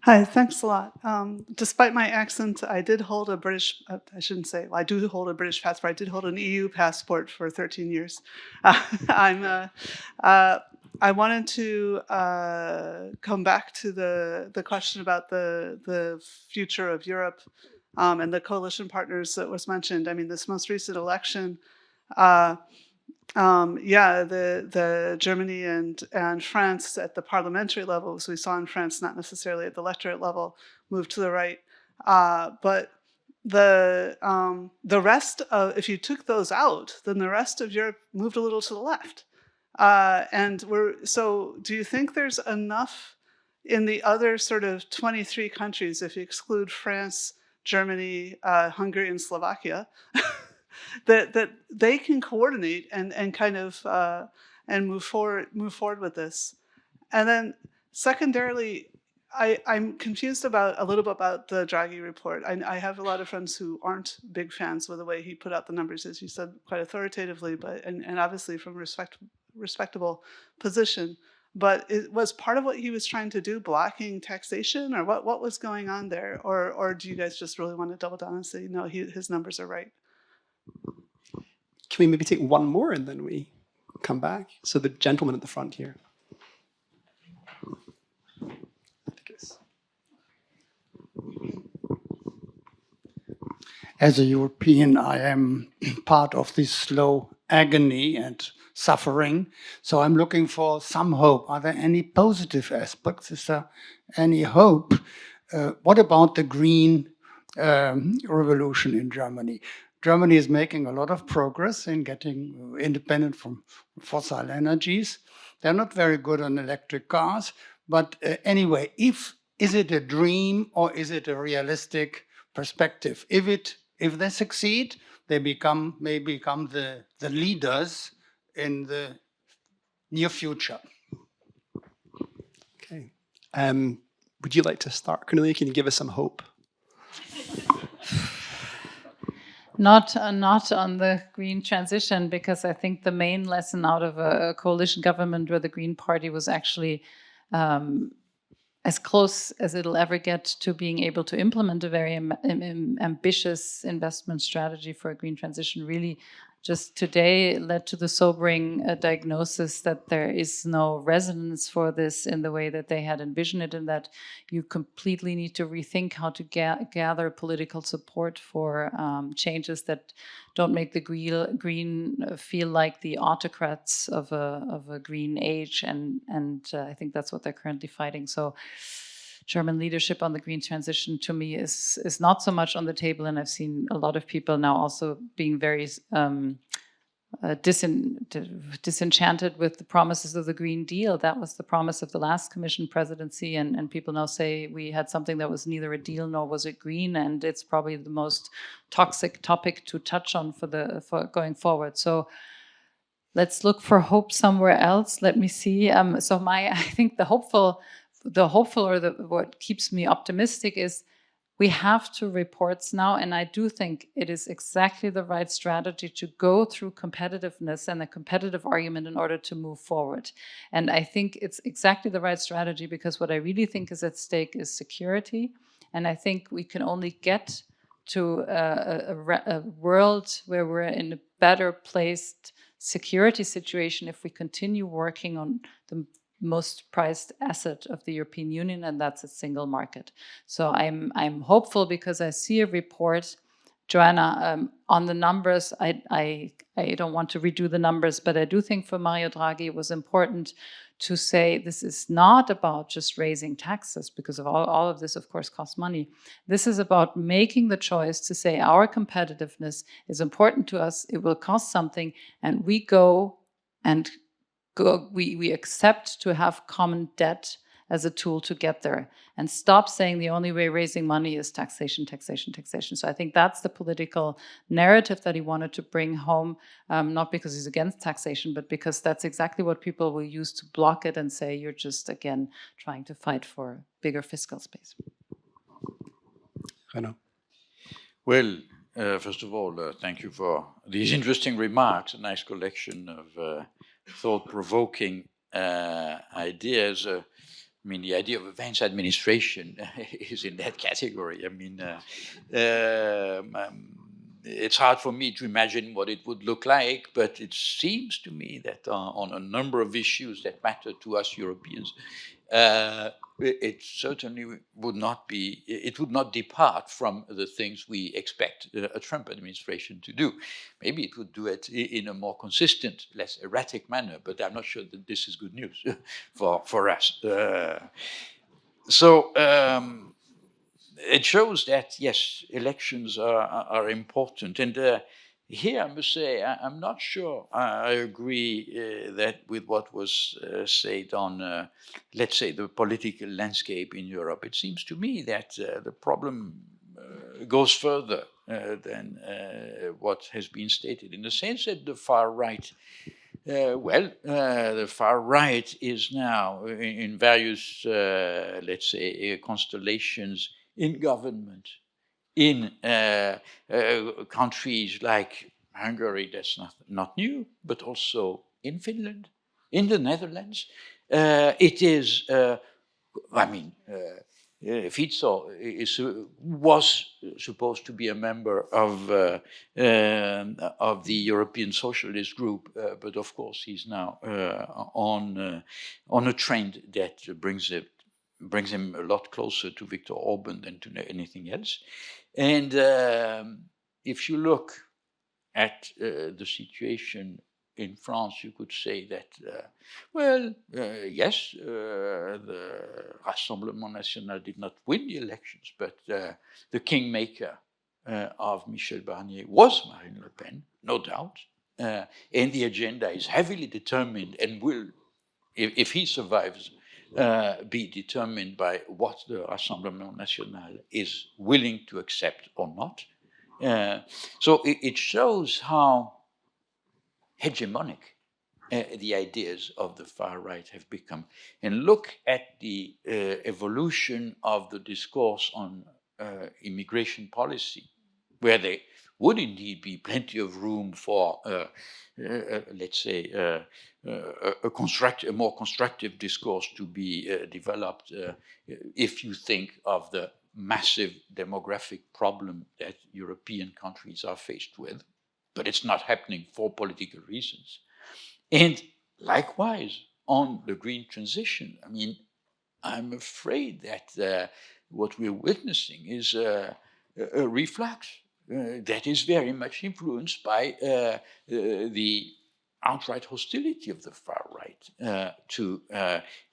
Hi, thanks a lot. Despite my accent, I did hold a British, I shouldn't say, well, I do hold a British passport. I did hold an EU passport for 13 years. I wanted to come back to the question about the future of Europe and the coalition partners that was mentioned. I mean, this most recent election, the Germany and France at the parliamentary level, as we saw in France, not necessarily at the electorate level, moved to the right. But the rest of, if you took those out, then the rest of Europe moved a little to the left. So do you think there's enough in the other sort of 23 countries, if you exclude France, Germany, Hungary, and Slovakia, that they can coordinate and kind of and move forward with this? And then secondarily, I'm confused a little bit about the Draghi report. I have a lot of friends who aren't big fans with the way he put out the numbers, as you said, quite authoritatively, but and obviously from respectable position. But it was part of what he was trying to do, blocking taxation, or what was going on there? Or do you guys just really want to double down and say, no, his numbers are right? Can we maybe take one more and then we come back? So the gentleman at the front here. As a European, I am part of this slow agony and suffering. So I'm looking for some hope. Are there any positive aspects? Is there any hope? What about the green revolution in Germany? Germany is making a lot of progress in getting independent from fossil energies. They're not very good on electric cars, but anyway, is it a dream or is it a realistic perspective? If they succeed, they may become the leaders in the near future. Okay. Would you like to start, Cornelia? Can you give us some hope? Not on the green transition, because I think the main lesson out of a coalition government where the Green Party was actually as close as it'll ever get to being able to implement a very ambitious investment strategy for a green transition really just today led to the sobering diagnosis that there is no resonance for this in the way that they had envisioned it, and that you completely need to rethink how to gather political support for changes that don't make the green feel like the autocrats of a green age, and I think that's what they're currently fighting. So German leadership on the green transition to me is not so much on the table, and I've seen a lot of people now also being very disenchanted with the promises of the Green Deal. That was the promise of the last Commission presidency, and people now say we had something that was neither a deal nor was it green, and it's probably the most toxic topic to touch on for going forward. So let's look for hope somewhere else. Let me see. I think the hopeful or what keeps me optimistic is we have two reports now, and I do think it is exactly the right strategy to go through competitiveness and a competitive argument in order to move forward. And I think it's exactly the right strategy because what I really think is at stake is security. And I think we can only get to a world where we're in a better placed security situation if we continue working on the most prized asset of the European Union, and that's a single market. So I'm hopeful because I see a report, Joanna, on the numbers. I don't want to redo the numbers, but I do think for Mario Draghi it was important to say this is not about just raising taxes, because of all of this, of course, costs money. This is about making the choice to say our competitiveness is important to us, it will cost something, and we accept to have common debt as a tool to get there, and stop saying the only way raising money is taxation, taxation, taxation. So I think that's the political narrative that he wanted to bring home, not because he's against taxation, but because that's exactly what people will use to block it and say you're just, again, trying to fight for bigger fiscal space. I know. Well, first of all, thank you for these interesting remarks, a nice collection of thought-provoking ideas. I mean, the idea of advanced administration is in that category. I mean, it's hard for me to imagine what it would look like, but it seems to me that on a number of issues that matter to us Europeans, it certainly would not be, it would not depart from the things we expect a Trump administration to do. Maybe it would do it in a more consistent, less erratic manner, but I'm not sure that this is good news for us. It shows that, yes, elections are important. And here I must say, I'm not sure I agree that with what was said on, let's say, the political landscape in Europe. It seems to me that the problem goes further than what has been stated, in the sense that the far right, the far right is now in various, let's say, constellations in government, in countries like Hungary, that's not new, but also in Finland, in the Netherlands. It is, Fico was supposed to be a member of the European Socialist Group, but of course he's now on a trend that brings him a lot closer to Viktor Orban than to anything else. And if you look at the situation in France, you could say that, yes, the Rassemblement National did not win the elections, but the kingmaker of Michel Barnier was Marine Le Pen, no doubt. And the agenda is heavily determined and will, if he survives, be determined by what the Rassemblement National is willing to accept or not. So it shows how hegemonic the ideas of the far right have become. And look at the evolution of the discourse on immigration policy, where there would indeed be plenty of room for, let's say, a more constructive discourse to be developed if you think of the massive demographic problem that European countries are faced with. But it's not happening for political reasons. And likewise, on the green transition, I mean, I'm afraid that what we're witnessing is a reflux that is very much influenced by the outright hostility of the far right to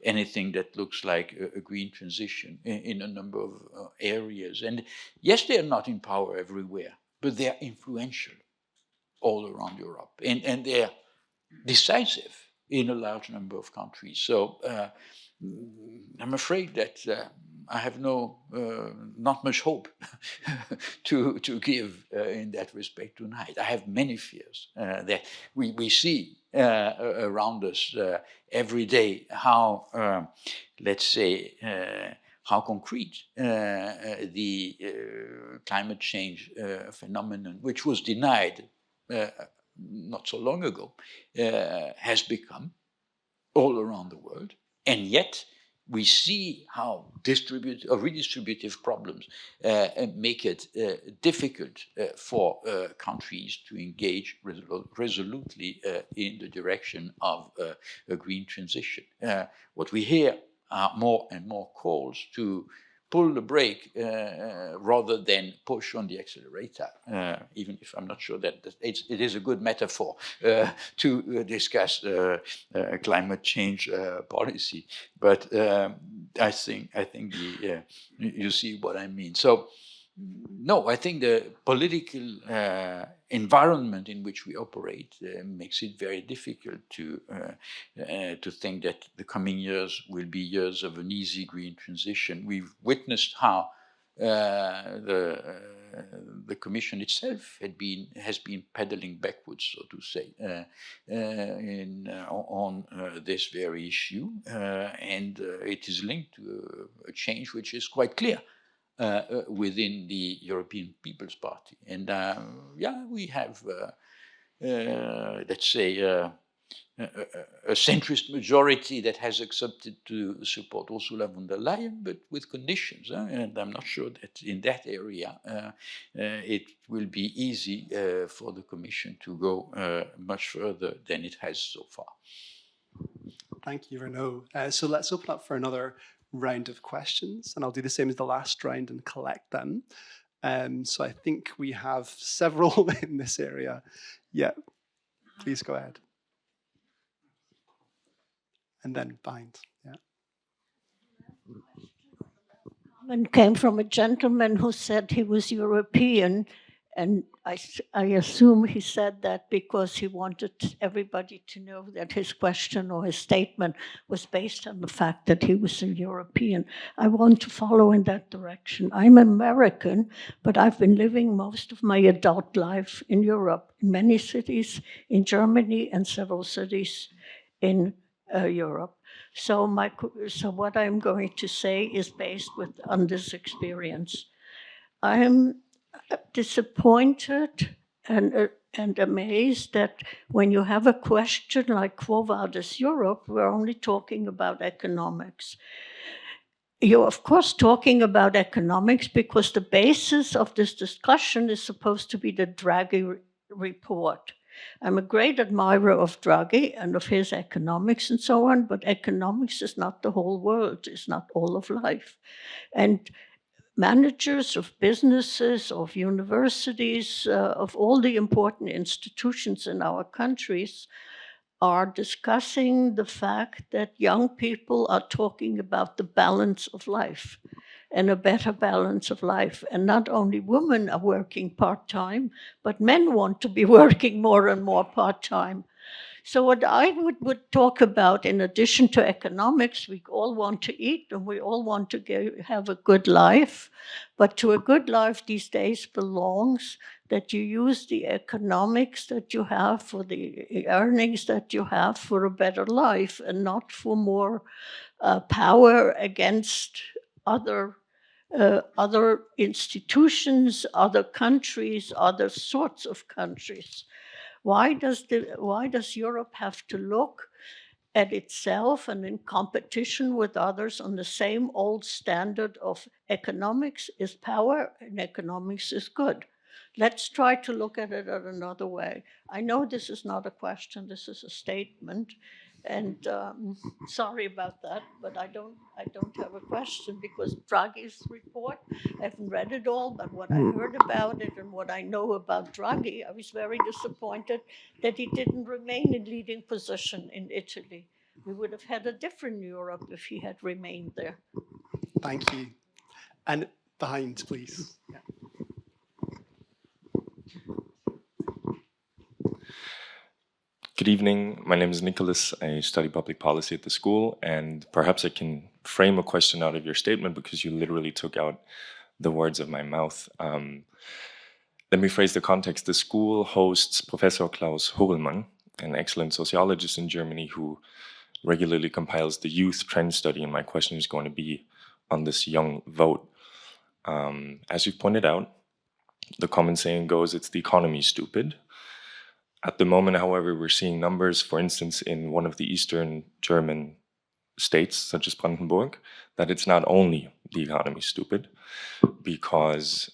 anything that looks like a green transition in a number of areas. And yes, they are not in power everywhere, but they are influential all around Europe, and they're decisive in a large number of countries. So I'm afraid that I have not much hope to give in that respect tonight. I have many fears that we see around us every day how, let's say, how concrete the climate change phenomenon, which was denied not so long ago, has become all around the world. And yet we see how redistributive problems make it difficult for countries to engage resolutely in the direction of a green transition. What we hear are more and more calls to pull the brake rather than push on the accelerator, even if I'm not sure that it is a good metaphor to discuss climate change policy. But I think you see what I mean. So no, I think the political environment in which we operate makes it very difficult to think that the coming years will be years of an easy green transition. We've witnessed how the Commission itself has been pedaling backwards, so to say, on this very issue, and it is linked to a change which is quite clear. Within the European People's Party. And we have, let's say, a centrist majority that has accepted to support Ursula von der Leyen, but with conditions. And I'm not sure that in that area it will be easy for the Commission to go much further than it has so far. Thank you, Renaud. So let's open up for another round of questions, and I'll do the same as the last round and collect them. So I think we have several in this area. Yeah, please go ahead. And then behind, yeah. One came from a gentleman who said he was European, and I assume he said that because he wanted everybody to know that his question or his statement was based on the fact that he was a European. I want to follow in that direction. I'm American, but I've been living most of my adult life in Europe, in many cities, in Germany and several cities in Europe. So what I'm going to say is based on this experience. I'm disappointed and amazed that when you have a question like Quo Vadis Europe, we're only talking about economics. You're of course talking about economics because the basis of this discussion is supposed to be the Draghi report. I'm a great admirer of Draghi and of his economics and so on, but economics is not the whole world, it's not all of life. And managers of businesses, of universities, of all the important institutions in our countries are discussing the fact that young people are talking about the balance of life. and a better balance of life. And not only women are working part-time, but men want to be working more and more part-time. So what I would talk about, in addition to economics, we all want to eat and we all want to have a good life. But to a good life these days belongs that you use the economics that you have, for the earnings that you have, for a better life, and not for more power against other institutions, other countries, other sorts of countries. Why does Europe have to look at itself and in competition with others on the same old standard of economics is power and economics is good? Let's try to look at it in another way. I know this is not a question, this is a statement. And sorry about that, but I don't have a question, because Draghi's report, I haven't read it all, but what I heard about it and what I know about Draghi, I was very disappointed that he didn't remain in leading position in Italy. We would have had a different Europe if he had remained there. Thank you. And behind, please. Yeah. Good evening. My name is Nicholas. I study public policy at the school, and perhaps I can frame a question out of your statement, because you literally took out the words of my mouth. Let me phrase the context. The school hosts Professor Klaus Horelmann, an excellent sociologist in Germany who regularly compiles the youth trend study, and my question is going to be on this young vote. As you pointed out, the common saying goes, it's the economy, stupid. At the moment, however, we're seeing numbers, for instance, in one of the Eastern German states, such as Brandenburg, that it's not only the economy stupid, because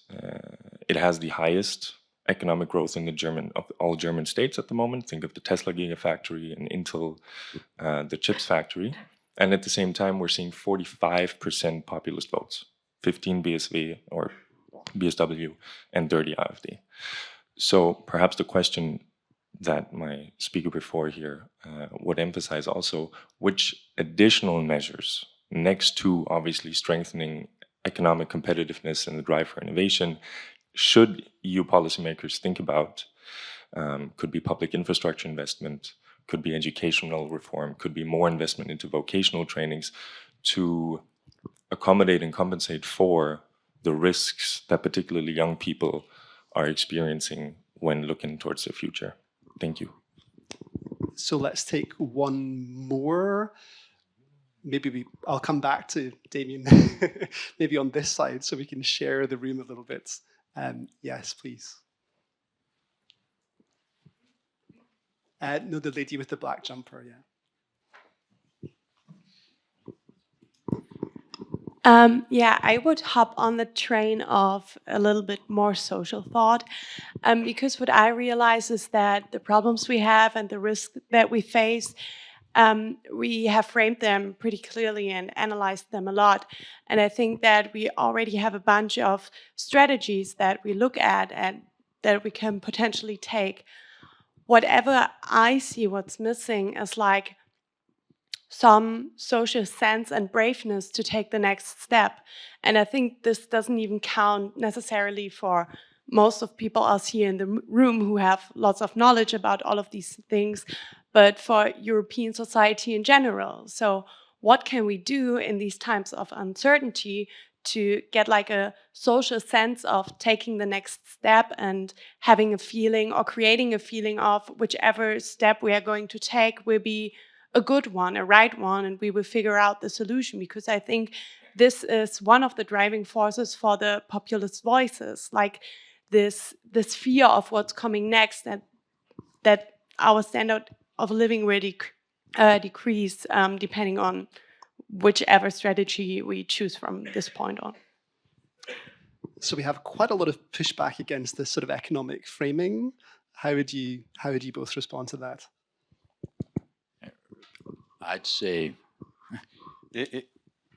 it has the highest economic growth in of all German states at the moment. Think of the Tesla Gigafactory and Intel, the chips factory. And at the same time, we're seeing 45% populist votes, 15 BSW and 30 AfD. So perhaps the question that my speaker before here would emphasize also, which additional measures, next to obviously strengthening economic competitiveness and the drive for innovation, should EU policymakers think about? Could be public infrastructure investment, could be educational reform, could be more investment into vocational trainings to accommodate and compensate for the risks that particularly young people are experiencing when looking towards the future. Thank you. So let's take one more. I'll come back to Damien, maybe on this side, so we can share the room a little bit. Yes, please. No, the lady with the black jumper, yeah. Yeah, I would hop on the train of a little bit more social thought, because what I realize is that the problems we have and the risks that we face, we have framed them pretty clearly and analyzed them a lot. And I think that we already have a bunch of strategies that we look at and that we can potentially take. Whatever I see what's missing is like some social sense and braveness to take the next step. And I think this doesn't even count necessarily for most of people us here in the room who have lots of knowledge about all of these things, but for European society in general. So what can we do in these times of uncertainty to get like a social sense of taking the next step and having a feeling or creating a feeling of whichever step we are going to take will be a good one, a right one, and we will figure out the solution? Because I think this is one of the driving forces for the populist voices, like this fear of what's coming next, that our standard of living will decrease depending on whichever strategy we choose from this point on. So we have quite a lot of pushback against this sort of economic framing. How would you both respond to that? I'd say it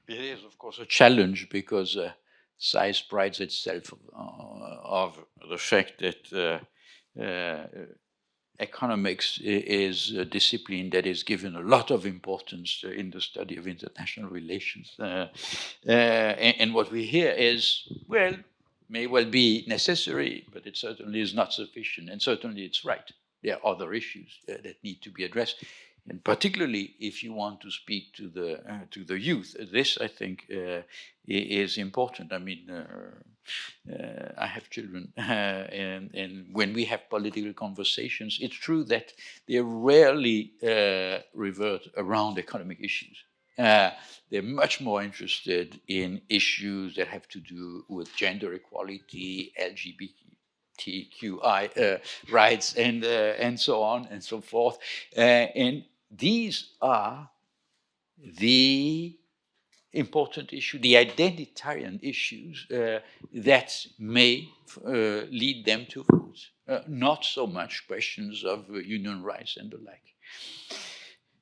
is, of course, a challenge, because science prides itself of the fact that economics is a discipline that is given a lot of importance in the study of international relations. And what we hear is, well, may well be necessary, but it certainly is not sufficient, and certainly it's right. There are other issues that need to be addressed, and particularly if you want to speak to the youth. This, I think, is important. I mean, I have children, and when we have political conversations, it's true that they rarely revert around economic issues. They're much more interested in issues that have to do with gender equality, LGBTQI rights, and so on and so forth. And these are the important issue, the identitarian issues that may lead them to vote, not so much questions of union rights and the like.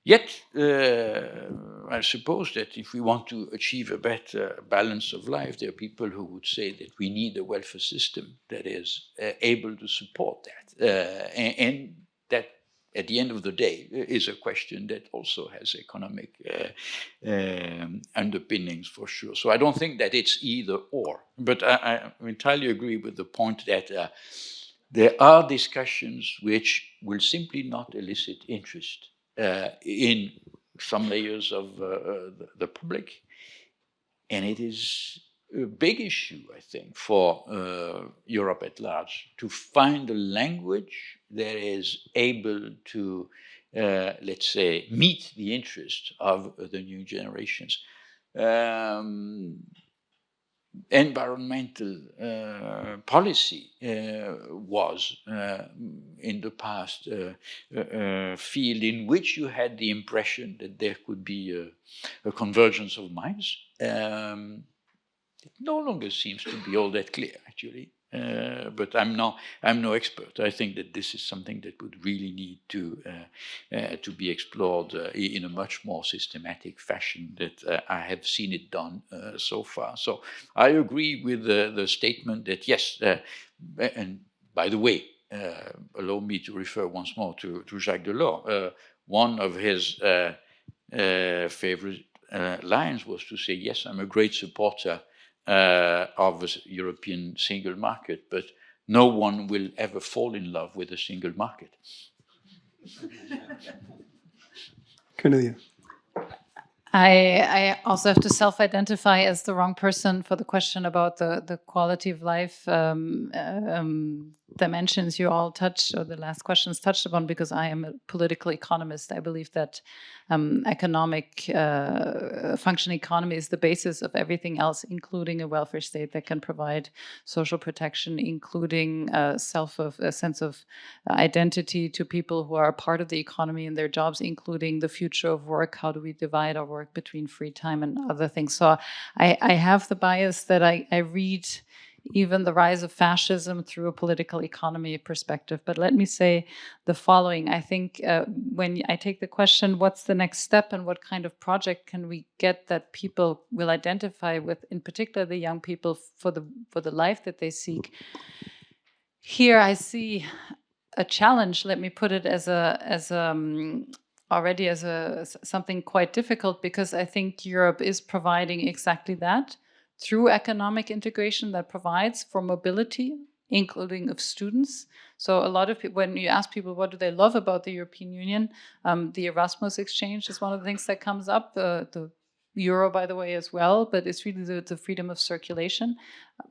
Yet, I suppose that if we want to achieve a better balance of life, there are people who would say that we need a welfare system that is able to support that, and that at the end of the day is a question that also has economic underpinnings for sure. So I don't think that it's either or, but I entirely agree with the point that there are discussions which will simply not elicit interest in some layers of the public. And it is a big issue, I think, for Europe at large, to find a language that is able to, let's say, meet the interest of the new generations. Environmental policy was in the past a field in which you had the impression that there could be a convergence of minds. It no longer seems to be all that clear, actually. But I'm no expert. I think that this is something that would really need to be explored in a much more systematic fashion that I have seen it done so far. So I agree with the statement that yes, and by the way, allow me to refer once more to Jacques Delors. One of his favorite lines was to say, yes, I'm a great supporter of the European single market, but no one will ever fall in love with a single market. Cornelia. I also have to self-identify as the wrong person for the question about the quality of life dimensions you all touched, or the last questions touched upon, because I am a political economist. I believe that economic functioning economy is the basis of everything else, including a welfare state that can provide social protection, including a sense of identity to people who are a part of the economy and their jobs, including the future of work. How do we divide our work between free time and other things? So I have the bias that I read even the rise of fascism through a political economy perspective. But let me say the following. I think when I take the question, what's the next step and what kind of project can we get that people will identify with, in particular the young people, for the life that they seek? Here I see a challenge. Let me put it as something quite difficult, because I think Europe is providing exactly that through economic integration that provides for mobility, including of students. So a lot of people, when you ask people what do they love about the European Union, the Erasmus exchange is one of the things that comes up, the Euro, by the way, as well, but it's really the freedom of circulation.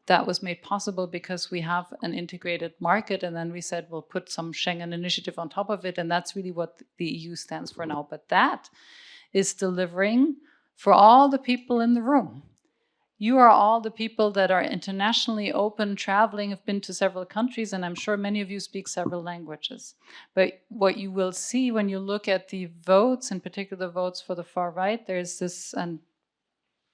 That was made possible because we have an integrated market, and then we said we'll put some Schengen initiative on top of it, and that's really what the EU stands for now. But that is delivering for all the people in the room. You are all the people that are internationally open, traveling, have been to several countries, and I'm sure many of you speak several languages. But what you will see when you look at the votes, in particular the votes for the far right, there's this, and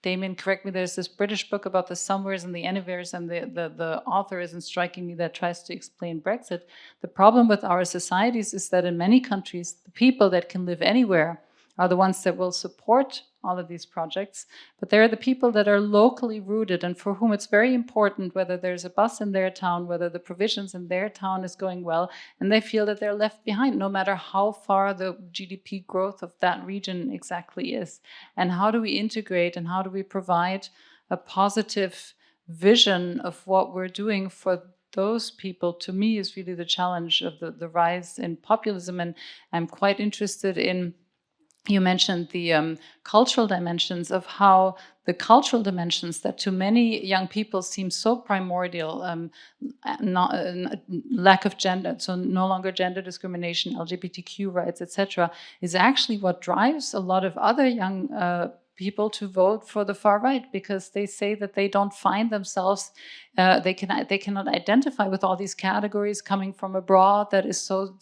Damien, correct me, there's this British book about the somewheres and the anywheres, and the author isn't striking me, that tries to explain Brexit. The problem with our societies is that in many countries, the people that can live anywhere are the ones that will support all of these projects, but there are the people that are locally rooted and for whom it's very important whether there's a bus in their town, whether the provisions in their town is going well, and they feel that they're left behind no matter how far the GDP growth of that region exactly is. And how do we integrate and how do we provide a positive vision of what we're doing for those people, to me, is really the challenge of the rise in populism. And I'm quite interested in, you mentioned the cultural dimensions of how the cultural dimensions that to many young people seem so primordial, lack of gender, so no longer gender discrimination, LGBTQ rights, etc., is actually what drives a lot of other young people to vote for the far right, because they say that they don't find themselves, they cannot identify with all these categories coming from abroad that is so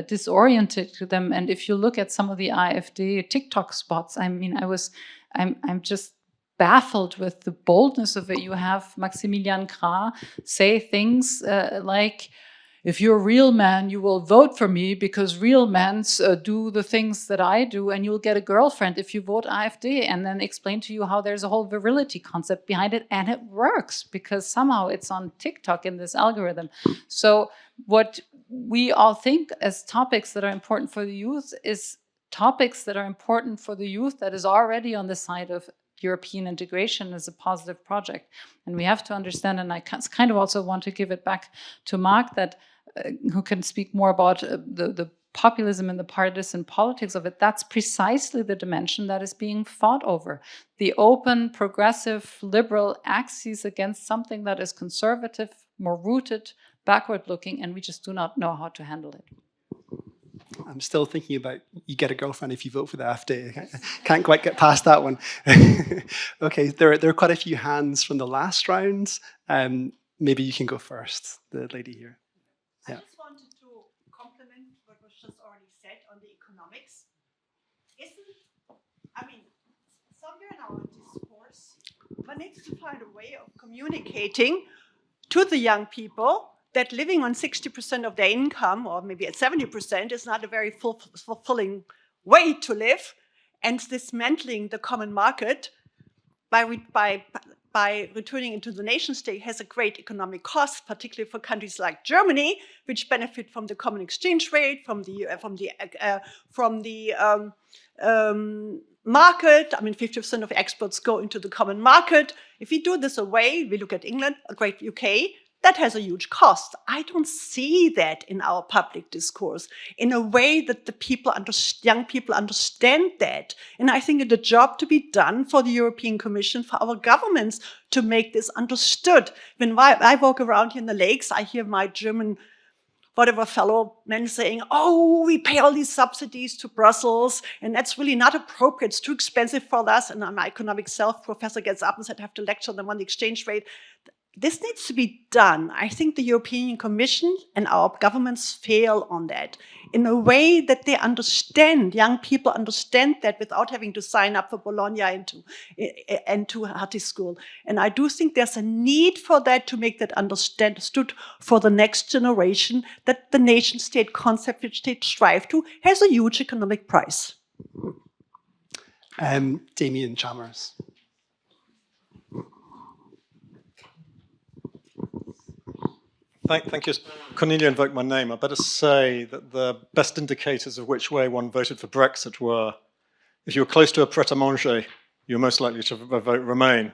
disoriented to them. And if you look at some of the AfD TikTok spots, I mean, I'm just baffled with the boldness of it. You have Maximilian Krah say things like, if you're a real man, you will vote for me because real men do the things that I do, and you'll get a girlfriend if you vote AfD, and then explain to you how there's a whole virility concept behind it, and it works because somehow it's on TikTok in this algorithm. So what we all think as topics that are important for the youth is topics that are important for the youth that is already on the side of European integration as a positive project. And we have to understand, and I kind of also want to give it back to Mark, that who can speak more about the populism and the partisan politics of it. That's precisely the dimension that is being fought over. The open, progressive, liberal axis against something that is conservative, more rooted, backward-looking, and we just do not know how to handle it. I'm still thinking about you get a girlfriend if you vote for the AfD. I can't quite get past that one. Okay, there are quite a few hands from the last round. Maybe you can go first, the lady here. Yeah. I just wanted to compliment what was just already said on the economics. Somewhere in our discourse, one needs to find a way of communicating to the young people that living on 60% of their income, or maybe at 70%, is not a very fulfilling way to live, and dismantling the common market by returning into the nation state has a great economic cost, particularly for countries like Germany, which benefit from the common exchange rate, from the market. I mean, 50% of exports go into the common market. If we do this away, we look at England, a great UK, that has a huge cost. I don't see that in our public discourse in a way that young people understand that. And I think it's a job to be done for the European Commission, for our governments to make this understood. When I walk around here in the lakes, I hear my German fellow men saying, oh, we pay all these subsidies to Brussels, and that's really not appropriate. It's too expensive for us. And my economic professor gets up and said, I have to lecture them on the exchange rate. This needs to be done. I think the European Commission and our governments fail on that in a way that they understand, young people understand that without having to sign up for Bologna and to Hertie school. And I do think there's a need for that, to make that understood for the next generation, that the nation state concept which they strive to has a huge economic price. Damien Chalmers. Thank you. Cornelia invoked my name. I better say that the best indicators of which way one voted for Brexit were, if you were close to a pret-a-manger, you were most likely to vote Remain.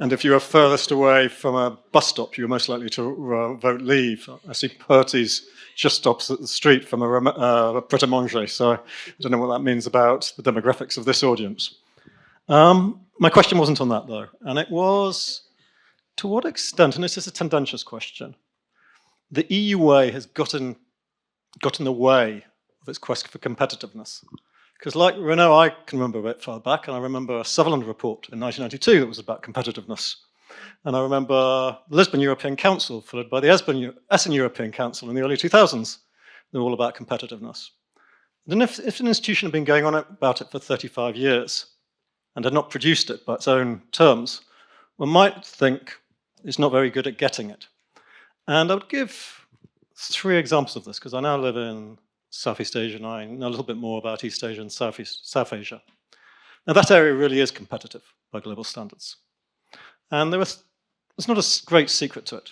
And if you were furthest away from a bus stop, you were most likely to vote Leave. I see Hertie's just opposite the street from a pret-a-manger, so I don't know what that means about the demographics of this audience. My question wasn't on that, though, and it was, to what extent, and this is a tendentious question, the EU way has got in the way of its quest for competitiveness. Because like Renault, I can remember a bit far back, and I remember a Sutherland report in 1992 that was about competitiveness. And I remember the Lisbon European Council, followed by the Essen European Council in the early 2000s. They're all about competitiveness. And if an institution had been going on about it for 35 years and had not produced it by its own terms, one might think it's not very good at getting it. And I would give 3 examples of this, because I now live in Southeast Asia, and I know a little bit more about East Asia and South Asia. Now, that area really is competitive by global standards. And there's not a great secret to it.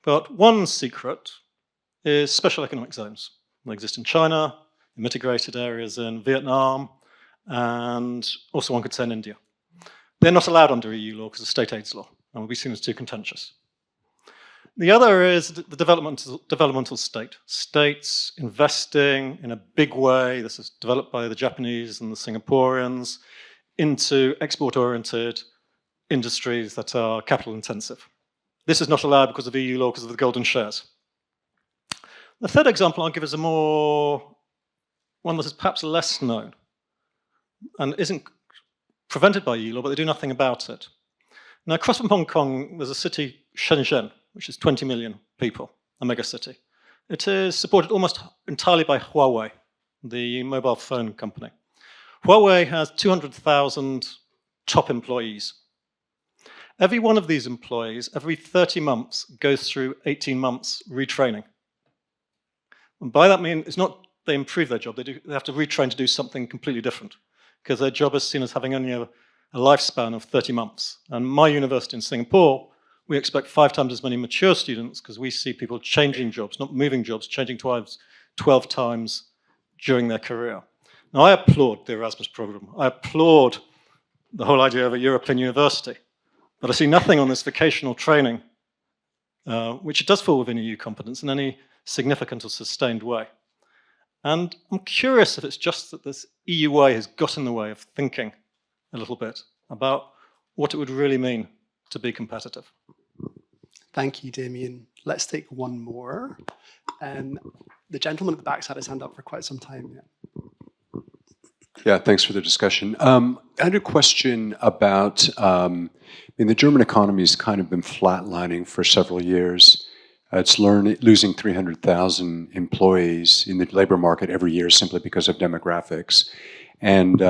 But one secret is special economic zones. They exist in China, in mitigated areas in Vietnam, and also one could say in India. They're not allowed under EU law because of state aids law, and will be seen as too contentious. The other is the developmental state. States investing in a big way, this is developed by the Japanese and the Singaporeans, into export-oriented industries that are capital intensive. This is not allowed because of EU law, because of the golden shares. The third example I'll give is one that is perhaps less known and isn't prevented by EU law, but they do nothing about it. Now, across from Hong Kong, there's a city, Shenzhen, which is 20 million people, a mega city. It is supported almost entirely by Huawei, the mobile phone company. Huawei has 200,000 top employees. Every one of these employees, every 30 months, goes through 18 months retraining. And by that I mean, it's not they improve their job, they have to retrain to do something completely different, because their job is seen as having only a lifespan of 30 months. And my university in Singapore, we expect 5 times as many mature students, because we see people changing jobs, not moving jobs, changing 12 times during their career. Now, I applaud the Erasmus program. I applaud the whole idea of a European university. But I see nothing on this vocational training, which it does fall within EU competence in any significant or sustained way. And I'm curious if it's just that this EU way has got in the way of thinking a little bit about what it would really mean to be competitive. Thank you, Damien. Let's take one more. The gentleman at the back's had his hand up for quite some time. Yeah. Yeah, thanks for the discussion. I had a question about, the German economy has kind of been flatlining for several years. It's losing 300,000 employees in the labor market every year simply because of demographics. And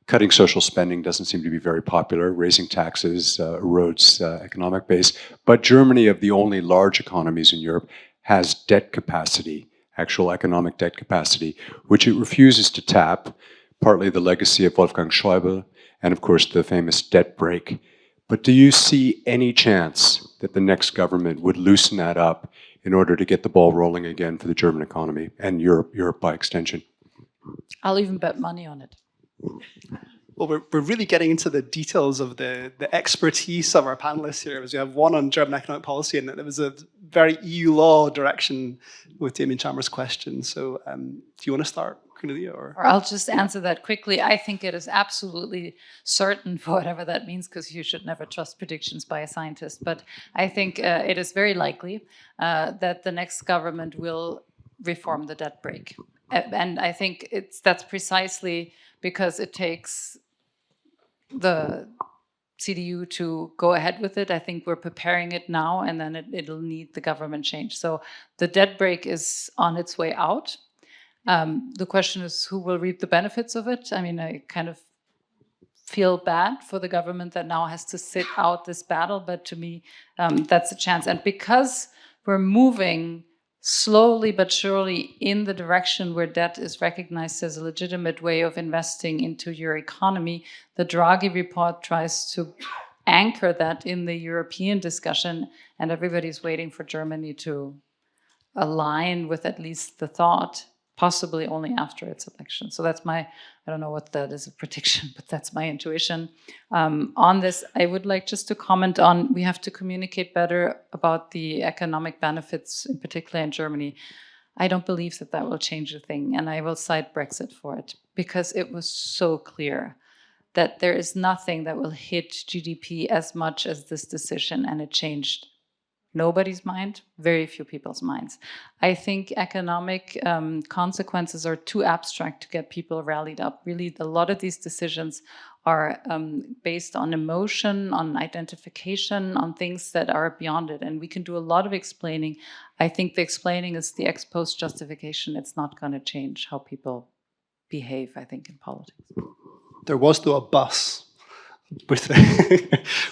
cutting social spending doesn't seem to be very popular. Raising taxes erodes economic base. But Germany, of the only large economies in Europe, has debt capacity, actual economic debt capacity, which it refuses to tap, partly the legacy of Wolfgang Schäuble, and of course the famous debt brake. But do you see any chance that the next government would loosen that up in order to get the ball rolling again for the German economy and Europe by extension? I'll even bet money on it. Well, we're really getting into the details of the expertise of our panelists here, as we have one on German economic policy, and there was a very EU law direction with Damien Chalmers' question. So do you want to start, Cornelia? Or I'll just answer that quickly. I think it is absolutely certain, for whatever that means, because you should never trust predictions by a scientist. But I think it is very likely that the next government will reform the debt brake. And I think that's precisely because it takes the CDU to go ahead with it. I think we're preparing it now, and then it'll need the government change. So the debt brake is on its way out. The question is who will reap the benefits of it. I mean, I kind of feel bad for the government that now has to sit out this battle, but to me, that's a chance. And because we're moving slowly but surely in the direction where debt is recognized as a legitimate way of investing into your economy, the Draghi report tries to anchor that in the European discussion, and everybody's waiting for Germany to align with at least the thought, possibly only after its election. So that's I don't know what that is a prediction, but that's my intuition. On this, I would like just to comment on, we have to communicate better about the economic benefits, in particular in Germany. I don't believe that will change a thing, and I will cite Brexit for it, because it was so clear that there is nothing that will hit GDP as much as this decision, and it changed nobody's mind, very few people's minds. I think economic consequences are too abstract to get people rallied up. Really, a lot of these decisions are based on emotion, on identification, on things that are beyond it. And we can do a lot of explaining. I think the explaining is the ex post justification. It's not going to change how people behave, I think, in politics. there was though a bus with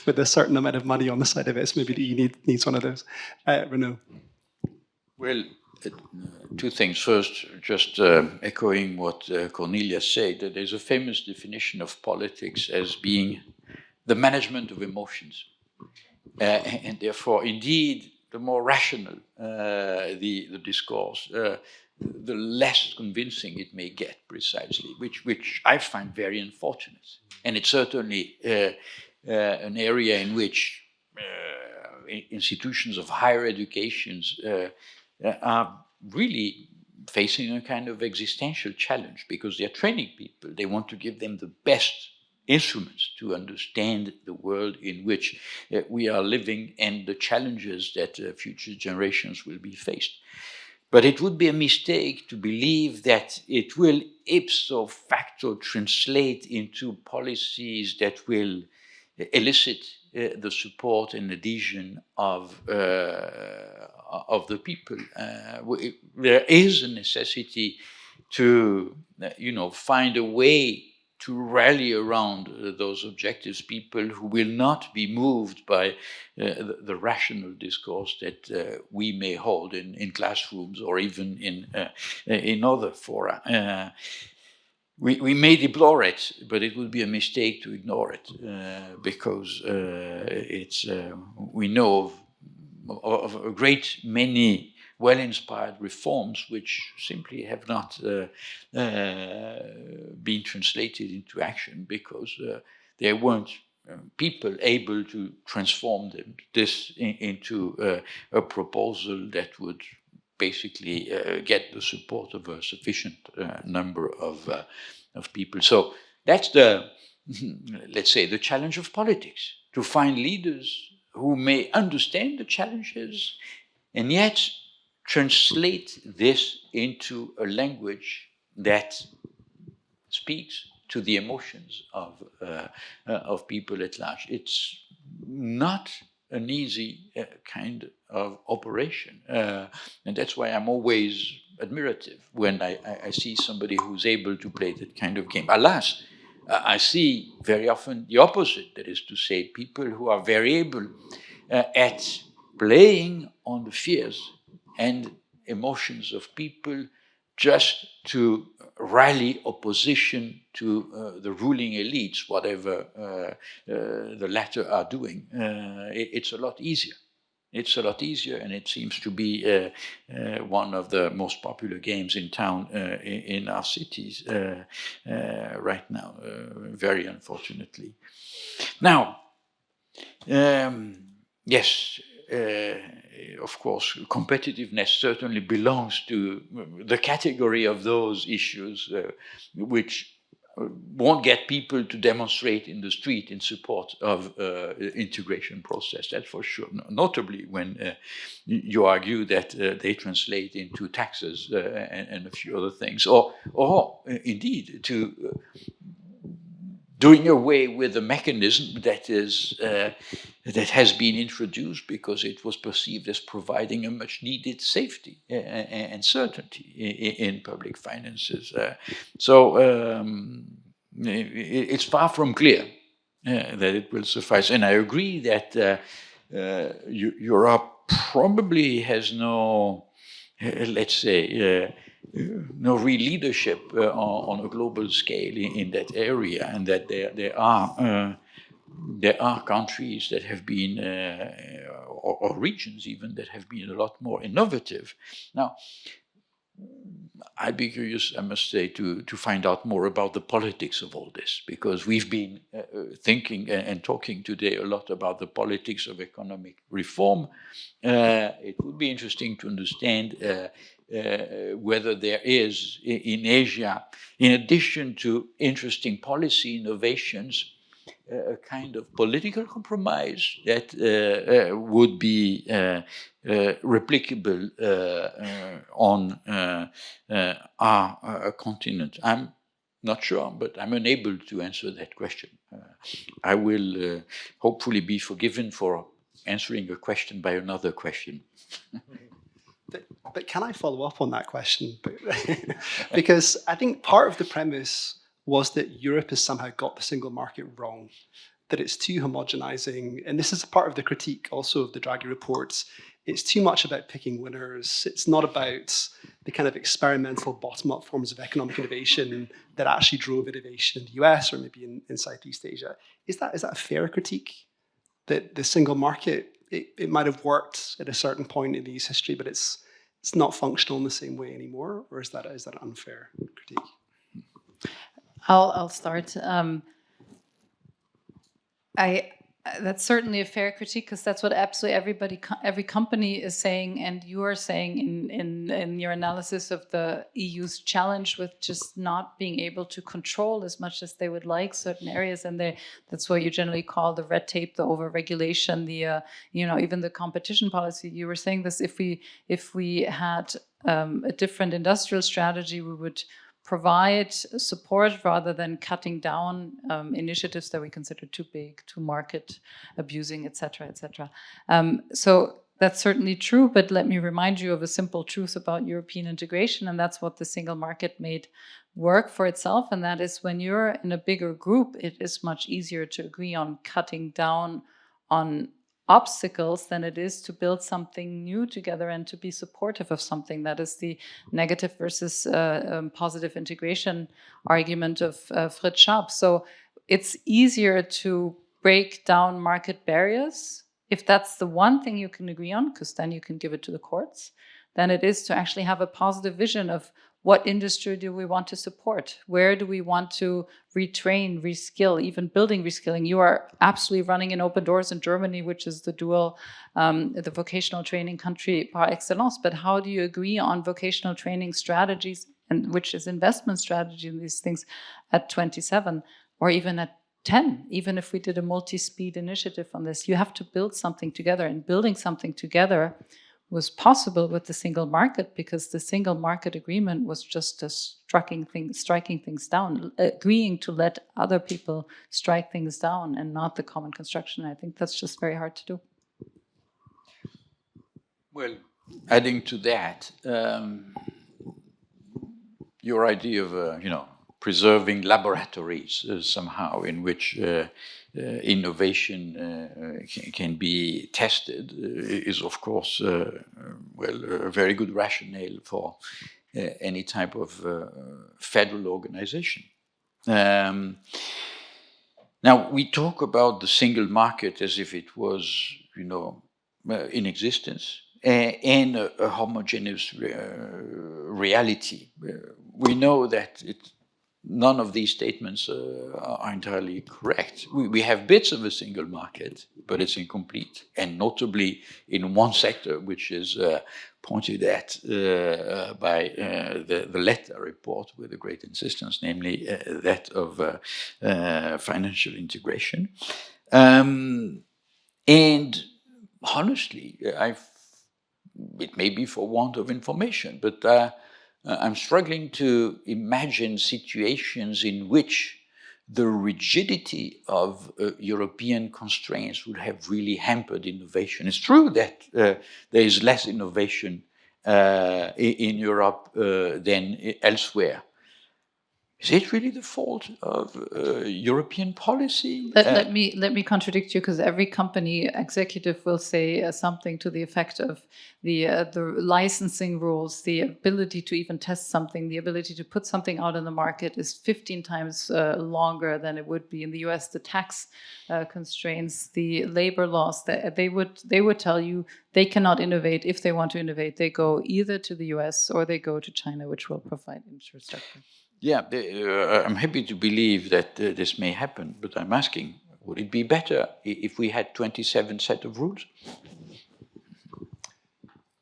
with a certain amount of money on the side of it. So maybe the EU needs one of those. Renaud. Well, two things. First, just echoing what Cornelia said, that there's a famous definition of politics as being the management of emotions. And therefore, indeed, the more rational the discourse, the less convincing it may get, precisely, which I find very unfortunate. And it's certainly an area in which institutions of higher educations are really facing a kind of existential challenge, because they're training people. They want to give them the best instruments to understand the world in which we are living and the challenges that future generations will be faced. But it would be a mistake to believe that it will ipso facto translate into policies that will elicit the support and adhesion of the people. There is a necessity to, find a way to rally around those objectives, people who will not be moved by the rational discourse that we may hold in classrooms or even in other fora. We may deplore it, but it would be a mistake to ignore it, because we know of a great many well-inspired reforms which simply have not been translated into action because there weren't people able to transform this into a proposal that would basically get the support of a sufficient number of people. So that's let's say, the challenge of politics, to find leaders who may understand the challenges and yet translate this into a language that speaks to the emotions of people at large. It's not an easy kind of operation, and that's why I'm always admirative when I see somebody who's able to play that kind of game. Alas, I see very often the opposite, that is to say, people who are very able at playing on the fears and emotions of people just to rally opposition to the ruling elites, whatever the latter are doing. It's a lot easier. It's a lot easier, and it seems to be one of the most popular games in town in our cities right now, very unfortunately. Now, yes, of course, competitiveness certainly belongs to the category of those issues which won't get people to demonstrate in the street in support of integration process, that's for sure. Notably when you argue that they translate into taxes and a few other things, or indeed to doing away with a mechanism that has been introduced because it was perceived as providing a much needed safety and certainty in public finances. It's far from clear that it will suffice. And I agree that Europe probably has no, let's say, no real leadership on a global scale in that area, and that there are countries that have been, or regions even, that have been a lot more innovative. Now, I'd be curious, I must say, to find out more about the politics of all this, because we've been thinking and talking today a lot about the politics of economic reform. It would be interesting to understand whether there is in Asia, in addition to interesting policy innovations, a kind of political compromise that would be replicable on our continent. I'm not sure, but I'm unable to answer that question. I will hopefully be forgiven for answering a question by another question. But can I follow up on that question? Because I think part of the premise was that Europe has somehow got the single market wrong, that it's too homogenizing. And this is part of the critique also of the Draghi reports. It's too much about picking winners. It's not about the kind of experimental bottom-up forms of economic innovation that actually drove innovation in the US or maybe in Southeast Asia. Is that a fair critique? That the single market, it might have worked at a certain point in EU's history, but it's not functional in the same way anymore? Or is that an unfair critique? I'll start. That's certainly a fair critique, because that's what absolutely every company is saying, and you are saying in your analysis of the EU's challenge with just not being able to control as much as they would like certain areas, and that's what you generally call the red tape, the overregulation, the even the competition policy. You were saying this: if we had a different industrial strategy, we would provide support rather than cutting down initiatives that we consider too big, too market abusing, etc., etc. So that's certainly true, but let me remind you of a simple truth about European integration, and that's what the single market made work for itself, and that is when you're in a bigger group, it is much easier to agree on cutting down on obstacles than it is to build something new together and to be supportive of something. That is the negative versus positive integration argument of Fritz Sharp. So it's easier to break down market barriers if that's the one thing you can agree on, because then you can give it to the courts, than it is to actually have a positive vision of what industry do we want to support? Where do we want to retrain, reskill, even building reskilling? You are absolutely running in open doors in Germany, which is the the vocational training country par excellence. But how do you agree on vocational training strategies, and which is investment strategy in these things, at 27 or even at 10? Even if we did a multi-speed initiative on this, you have to build something together, and building something together was possible with the single market, because the single market agreement was just a striking things down, agreeing to let other people strike things down and not the common construction. I think that's just very hard to do. Well, adding to that, your idea of preserving laboratories somehow in which innovation can be tested is, of course, a very good rationale for any type of federal organization. Now, we talk about the single market as if it was, in existence and a homogeneous reality. We know that none of these statements are entirely correct. We have bits of a single market, but it's incomplete, and notably in one sector, which is pointed at by the Letta report with a great insistence, namely that of financial integration. And honestly, it may be for want of information, but I'm struggling to imagine situations in which the rigidity of European constraints would have really hampered innovation. It's true that there is less innovation in Europe than elsewhere. Is it really the fault of European policy? Let me contradict you, because every company executive will say something to the effect of the licensing rules, the ability to even test something, the ability to put something out in the market is 15 times longer than it would be in the US. The tax constraints, the labor laws, they would tell you they cannot innovate. If they want to innovate, they go either to the US or they go to China, which will provide infrastructure. Yeah, I'm happy to believe that this may happen, but I'm asking, would it be better if we had 27 set of rules?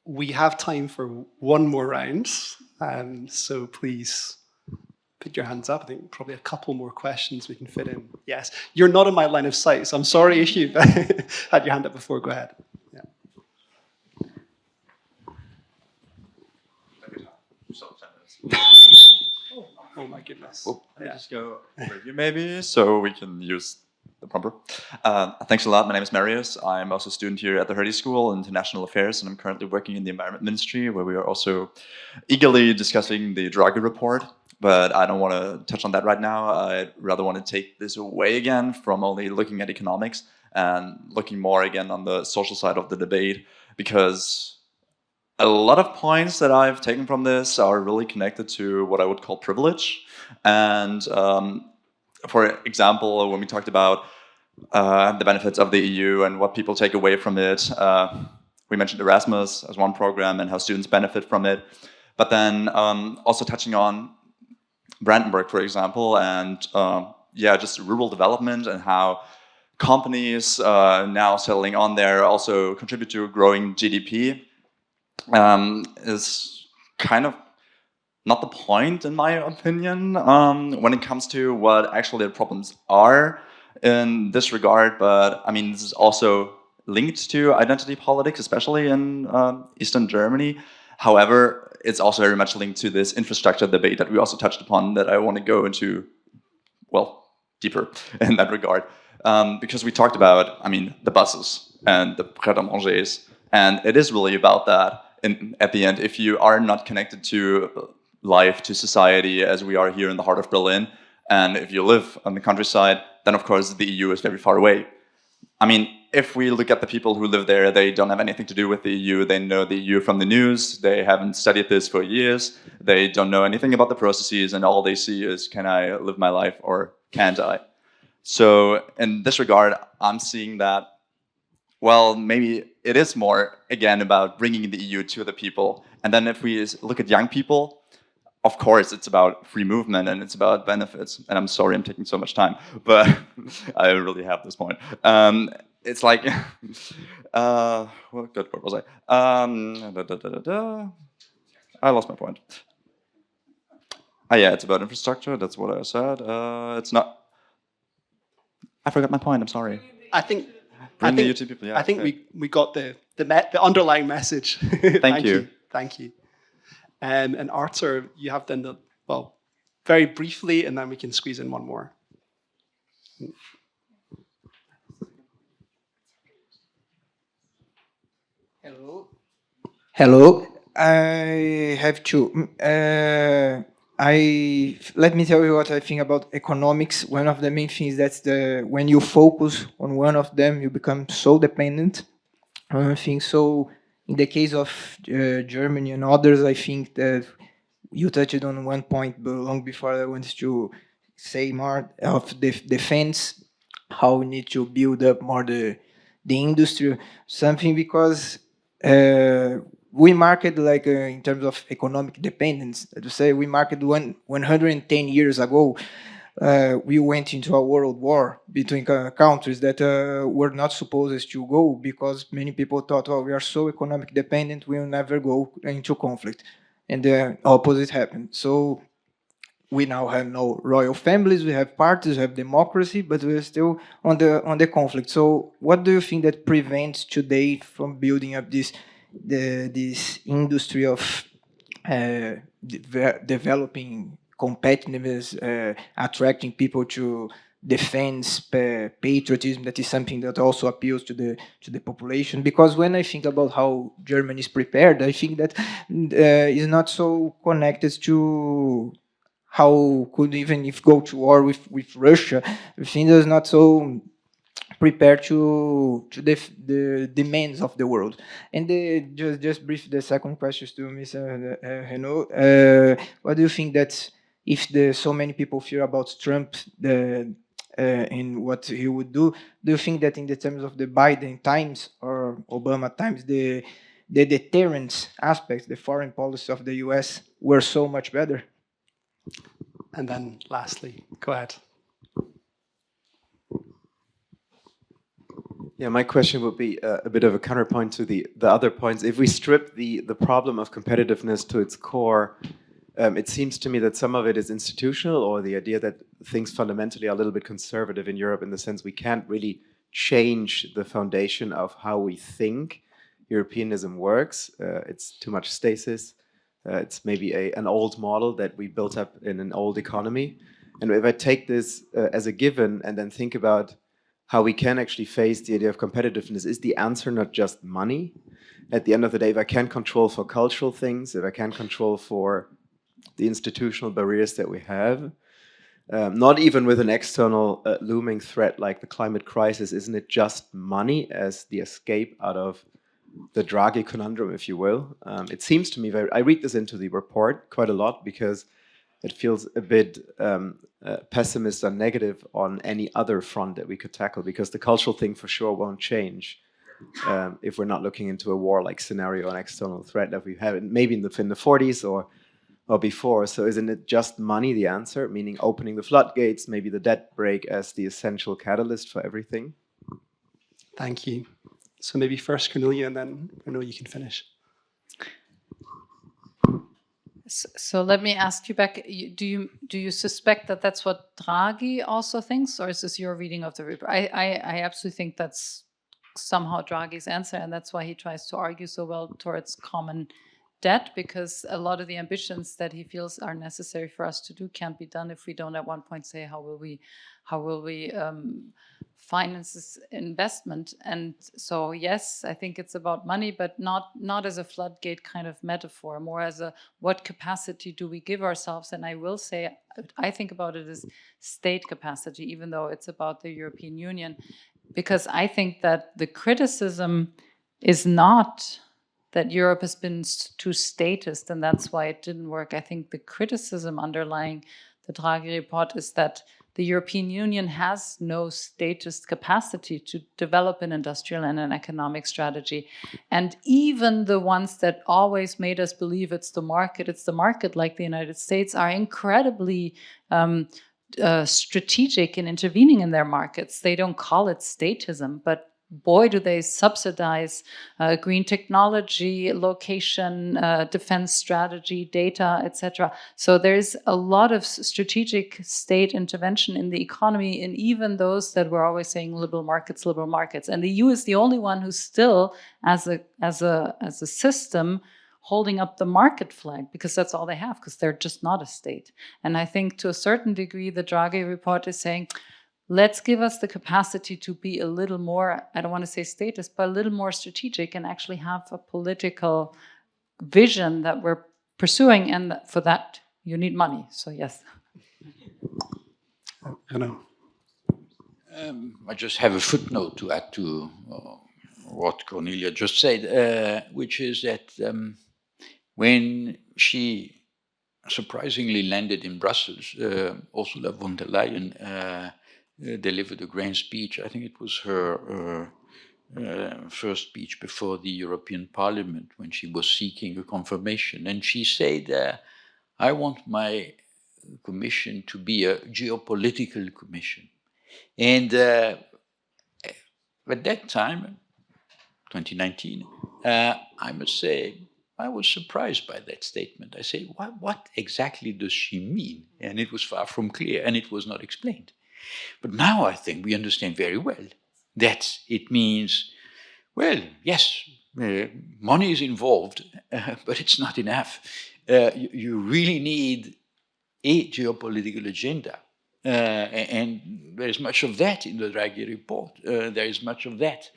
We have time for one more round, so please put your hands up. I think probably a couple more questions we can fit in. Yes, you're not in my line of sight, so I'm sorry if you had your hand up before. Go ahead. Yeah. Oh my goodness. Oh, yeah. Just go with you maybe, so we can use the prompter. Thanks a lot. My name is Marius. I'm also a student here at the Hertie School in International Affairs, and I'm currently working in the Environment Ministry, where we are also eagerly discussing the Draghi report. but I don't want to touch on that right now. I rather want to take this away again from only looking at economics and looking more again on the social side of the debate, because a lot of points that I've taken from this are really connected to what I would call privilege. And for example, when we talked about the benefits of the EU and what people take away from it, we mentioned Erasmus as one program and how students benefit from it. But then also touching on Brandenburg, for example, and just rural development and how companies now settling on there also contribute to growing GDP, is kind of not the point, in my opinion, when it comes to what actually the problems are in this regard. But I mean, this is also linked to identity politics, especially in Eastern Germany. However, it's also very much linked to this infrastructure debate that we also touched upon, that I want to go into, well, deeper in that regard. Because we talked about, I mean, the buses and the pret-à-mangers, and it is really about that. And at the end, if you are not connected to life, to society, as we are here in the heart of Berlin, and if you live on the countryside, then of course the EU is very far away. I mean, if we look at the people who live there, they don't have anything to do with the EU. They know the EU from the news. They haven't studied this for years. They don't know anything about the processes, and all they see is, can I live my life or can't I? So in this regard, I'm seeing that, well, maybe it is more, again, about bringing the EU to the people. And then if we look at young people, of course, it's about free movement and it's about benefits. And I'm sorry I'm taking so much time, but I really have this point. It's like, what was I? I lost my point. Yeah, it's about infrastructure. That's what I said. It's not. I forgot my point. I'm sorry. I think people. Yeah, I think we got the underlying message. Thank you. Thank you. And Arthur, you have done the, well, very briefly, and then we can squeeze in one more. Hello. Hello. I have two. Let me tell you what I think about economics. One of the main things that's when you focus on one of them, you become so dependent on one thing. So in the case of Germany and others, I think that you touched on one point, but long before I wanted to say more of the defense, how we need to build up more the industry, something, because we market like in terms of economic dependence. To say we market 110 years ago, we went into a world war between countries that were not supposed to go, because many people thought, oh, we are so economic dependent, we will never go into conflict. And the opposite happened. So we now have no royal families, we have parties, we have democracy, but we're still on the conflict. So what do you think that prevents today from building up this industry of developing competitiveness, attracting people to defense, patriotism, that is something that also appeals to the population? Because when I think about how Germany is prepared, I think that is not so connected to how could even if go to war with Russia. I think it's not so prepared to the demands of the world. And just brief the second question to Mr. Renaud. What do you think that if so many people fear about Trump in what he would do you think that in the terms of the Biden times or Obama times, the deterrence aspects, the foreign policy of the US were so much better? And then lastly, go ahead. Yeah, my question would be a bit of a counterpoint to the other points. If we strip the problem of competitiveness to its core, it seems to me that some of it is institutional, or the idea that things fundamentally are a little bit conservative in Europe, in the sense we can't really change the foundation of how we think Europeanism works. It's too much stasis. It's maybe an old model that we built up in an old economy. And if I take this as a given and then think about how we can actually face the idea of competitiveness, is the answer not just money? At the end of the day, if I can't control for cultural things, if I can't control for the institutional barriers that we have. Not even with an external looming threat like the climate crisis. Isn't it just money as the escape out of the Draghi conundrum, if you will? It seems to me I read this into the report quite a lot because it feels a bit pessimist and negative on any other front that we could tackle, because the cultural thing for sure won't change if we're not looking into a war-like scenario, an external threat that we have maybe in the 40s or before. So isn't it just money the answer, meaning opening the floodgates, maybe the debt brake as the essential catalyst for everything? Thank you. So maybe first Cornelia, and then I know you can finish. So let me ask you back. Do you suspect that that's what Draghi also thinks, or is this your reading of the report? I absolutely think that's somehow Draghi's answer, and that's why he tries to argue so well towards common debt, because a lot of the ambitions that he feels are necessary for us to do can't be done if we don't at one point say how will we finance this investment. And so yes, I think it's about money, but not as a floodgate kind of metaphor, more as a what capacity do we give ourselves. And I will say I think about it as state capacity, even though it's about the European Union, because I think that the criticism is not that Europe has been too statist and that's why it didn't work. I think the criticism underlying the Draghi report is that the European Union has no statist capacity to develop an industrial and an economic strategy. And even the ones that always made us believe it's the market, like the United States, are incredibly strategic in intervening in their markets. They don't call it statism, but boy, do they subsidize green technology, location, defense strategy, data, etc. So there's a lot of strategic state intervention in the economy, in even those that were always saying liberal markets. And the EU is the only one who's still, as a system, holding up the market flag, because that's all they have, because they're just not a state. And I think to a certain degree, the Draghi report is saying, let's give us the capacity to be a little more, I don't want to say statist, but a little more strategic and actually have a political vision that we're pursuing. And for that, you need money. So yes. I know. I just have a footnote to add to what Cornelia just said, which is that when she surprisingly landed in Brussels, Ursula von der Leyen delivered a grand speech. I think it was her first speech before the European Parliament when she was seeking a confirmation. And she said, I want my commission to be a geopolitical commission. And at that time, 2019, I must say, I was surprised by that statement. I say, what exactly does she mean? And it was far from clear, and it was not explained. But now I think we understand very well that it means, well, yes, money is involved, but it's not enough. You really need a geopolitical agenda. And there is much of that in the Draghi report. There is much of that,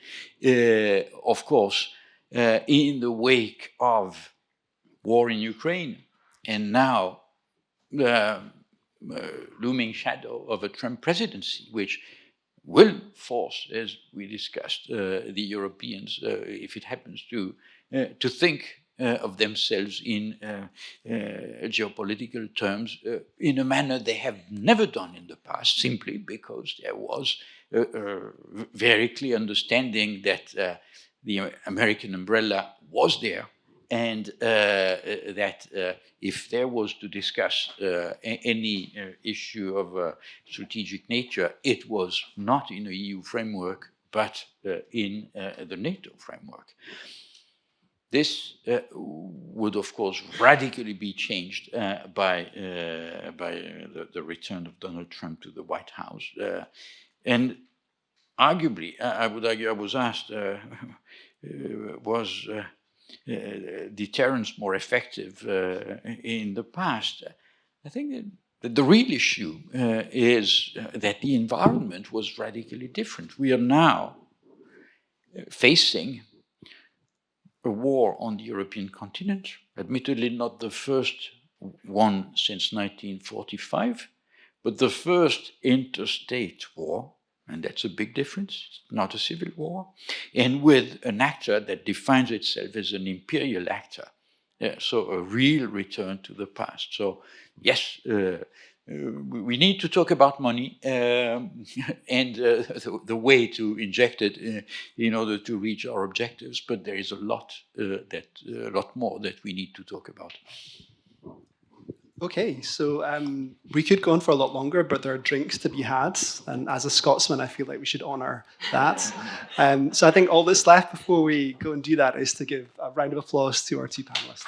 of course, in the wake of war in Ukraine, and now looming shadow of a Trump presidency, which will force, as we discussed, the Europeans, if it happens, to think of themselves in geopolitical terms in a manner they have never done in the past, simply because there was a very clear understanding that the American umbrella was there, and that if there was to discuss any issue of a strategic nature, it was not in a EU framework, but in the NATO framework. This would, of course, radically be changed by the return of Donald Trump to the White House. And arguably, I would argue, I was asked, was deterrence more effective in the past? I think that the real issue is that the environment was radically different. We are now facing a war on the European continent, admittedly not the first one since 1945, but the first interstate war, and that's a big difference, it's not a civil war, and with an actor that defines itself as an imperial actor. So a real return to the past. So yes, we need to talk about money and the way to inject it in order to reach our objectives, but there is a lot more that we need to talk about. Okay, so we could go on for a lot longer, but there are drinks to be had, and as a Scotsman, I feel like we should honour that. So I think all that's left before we go and do that is to give a round of applause to our two panellists.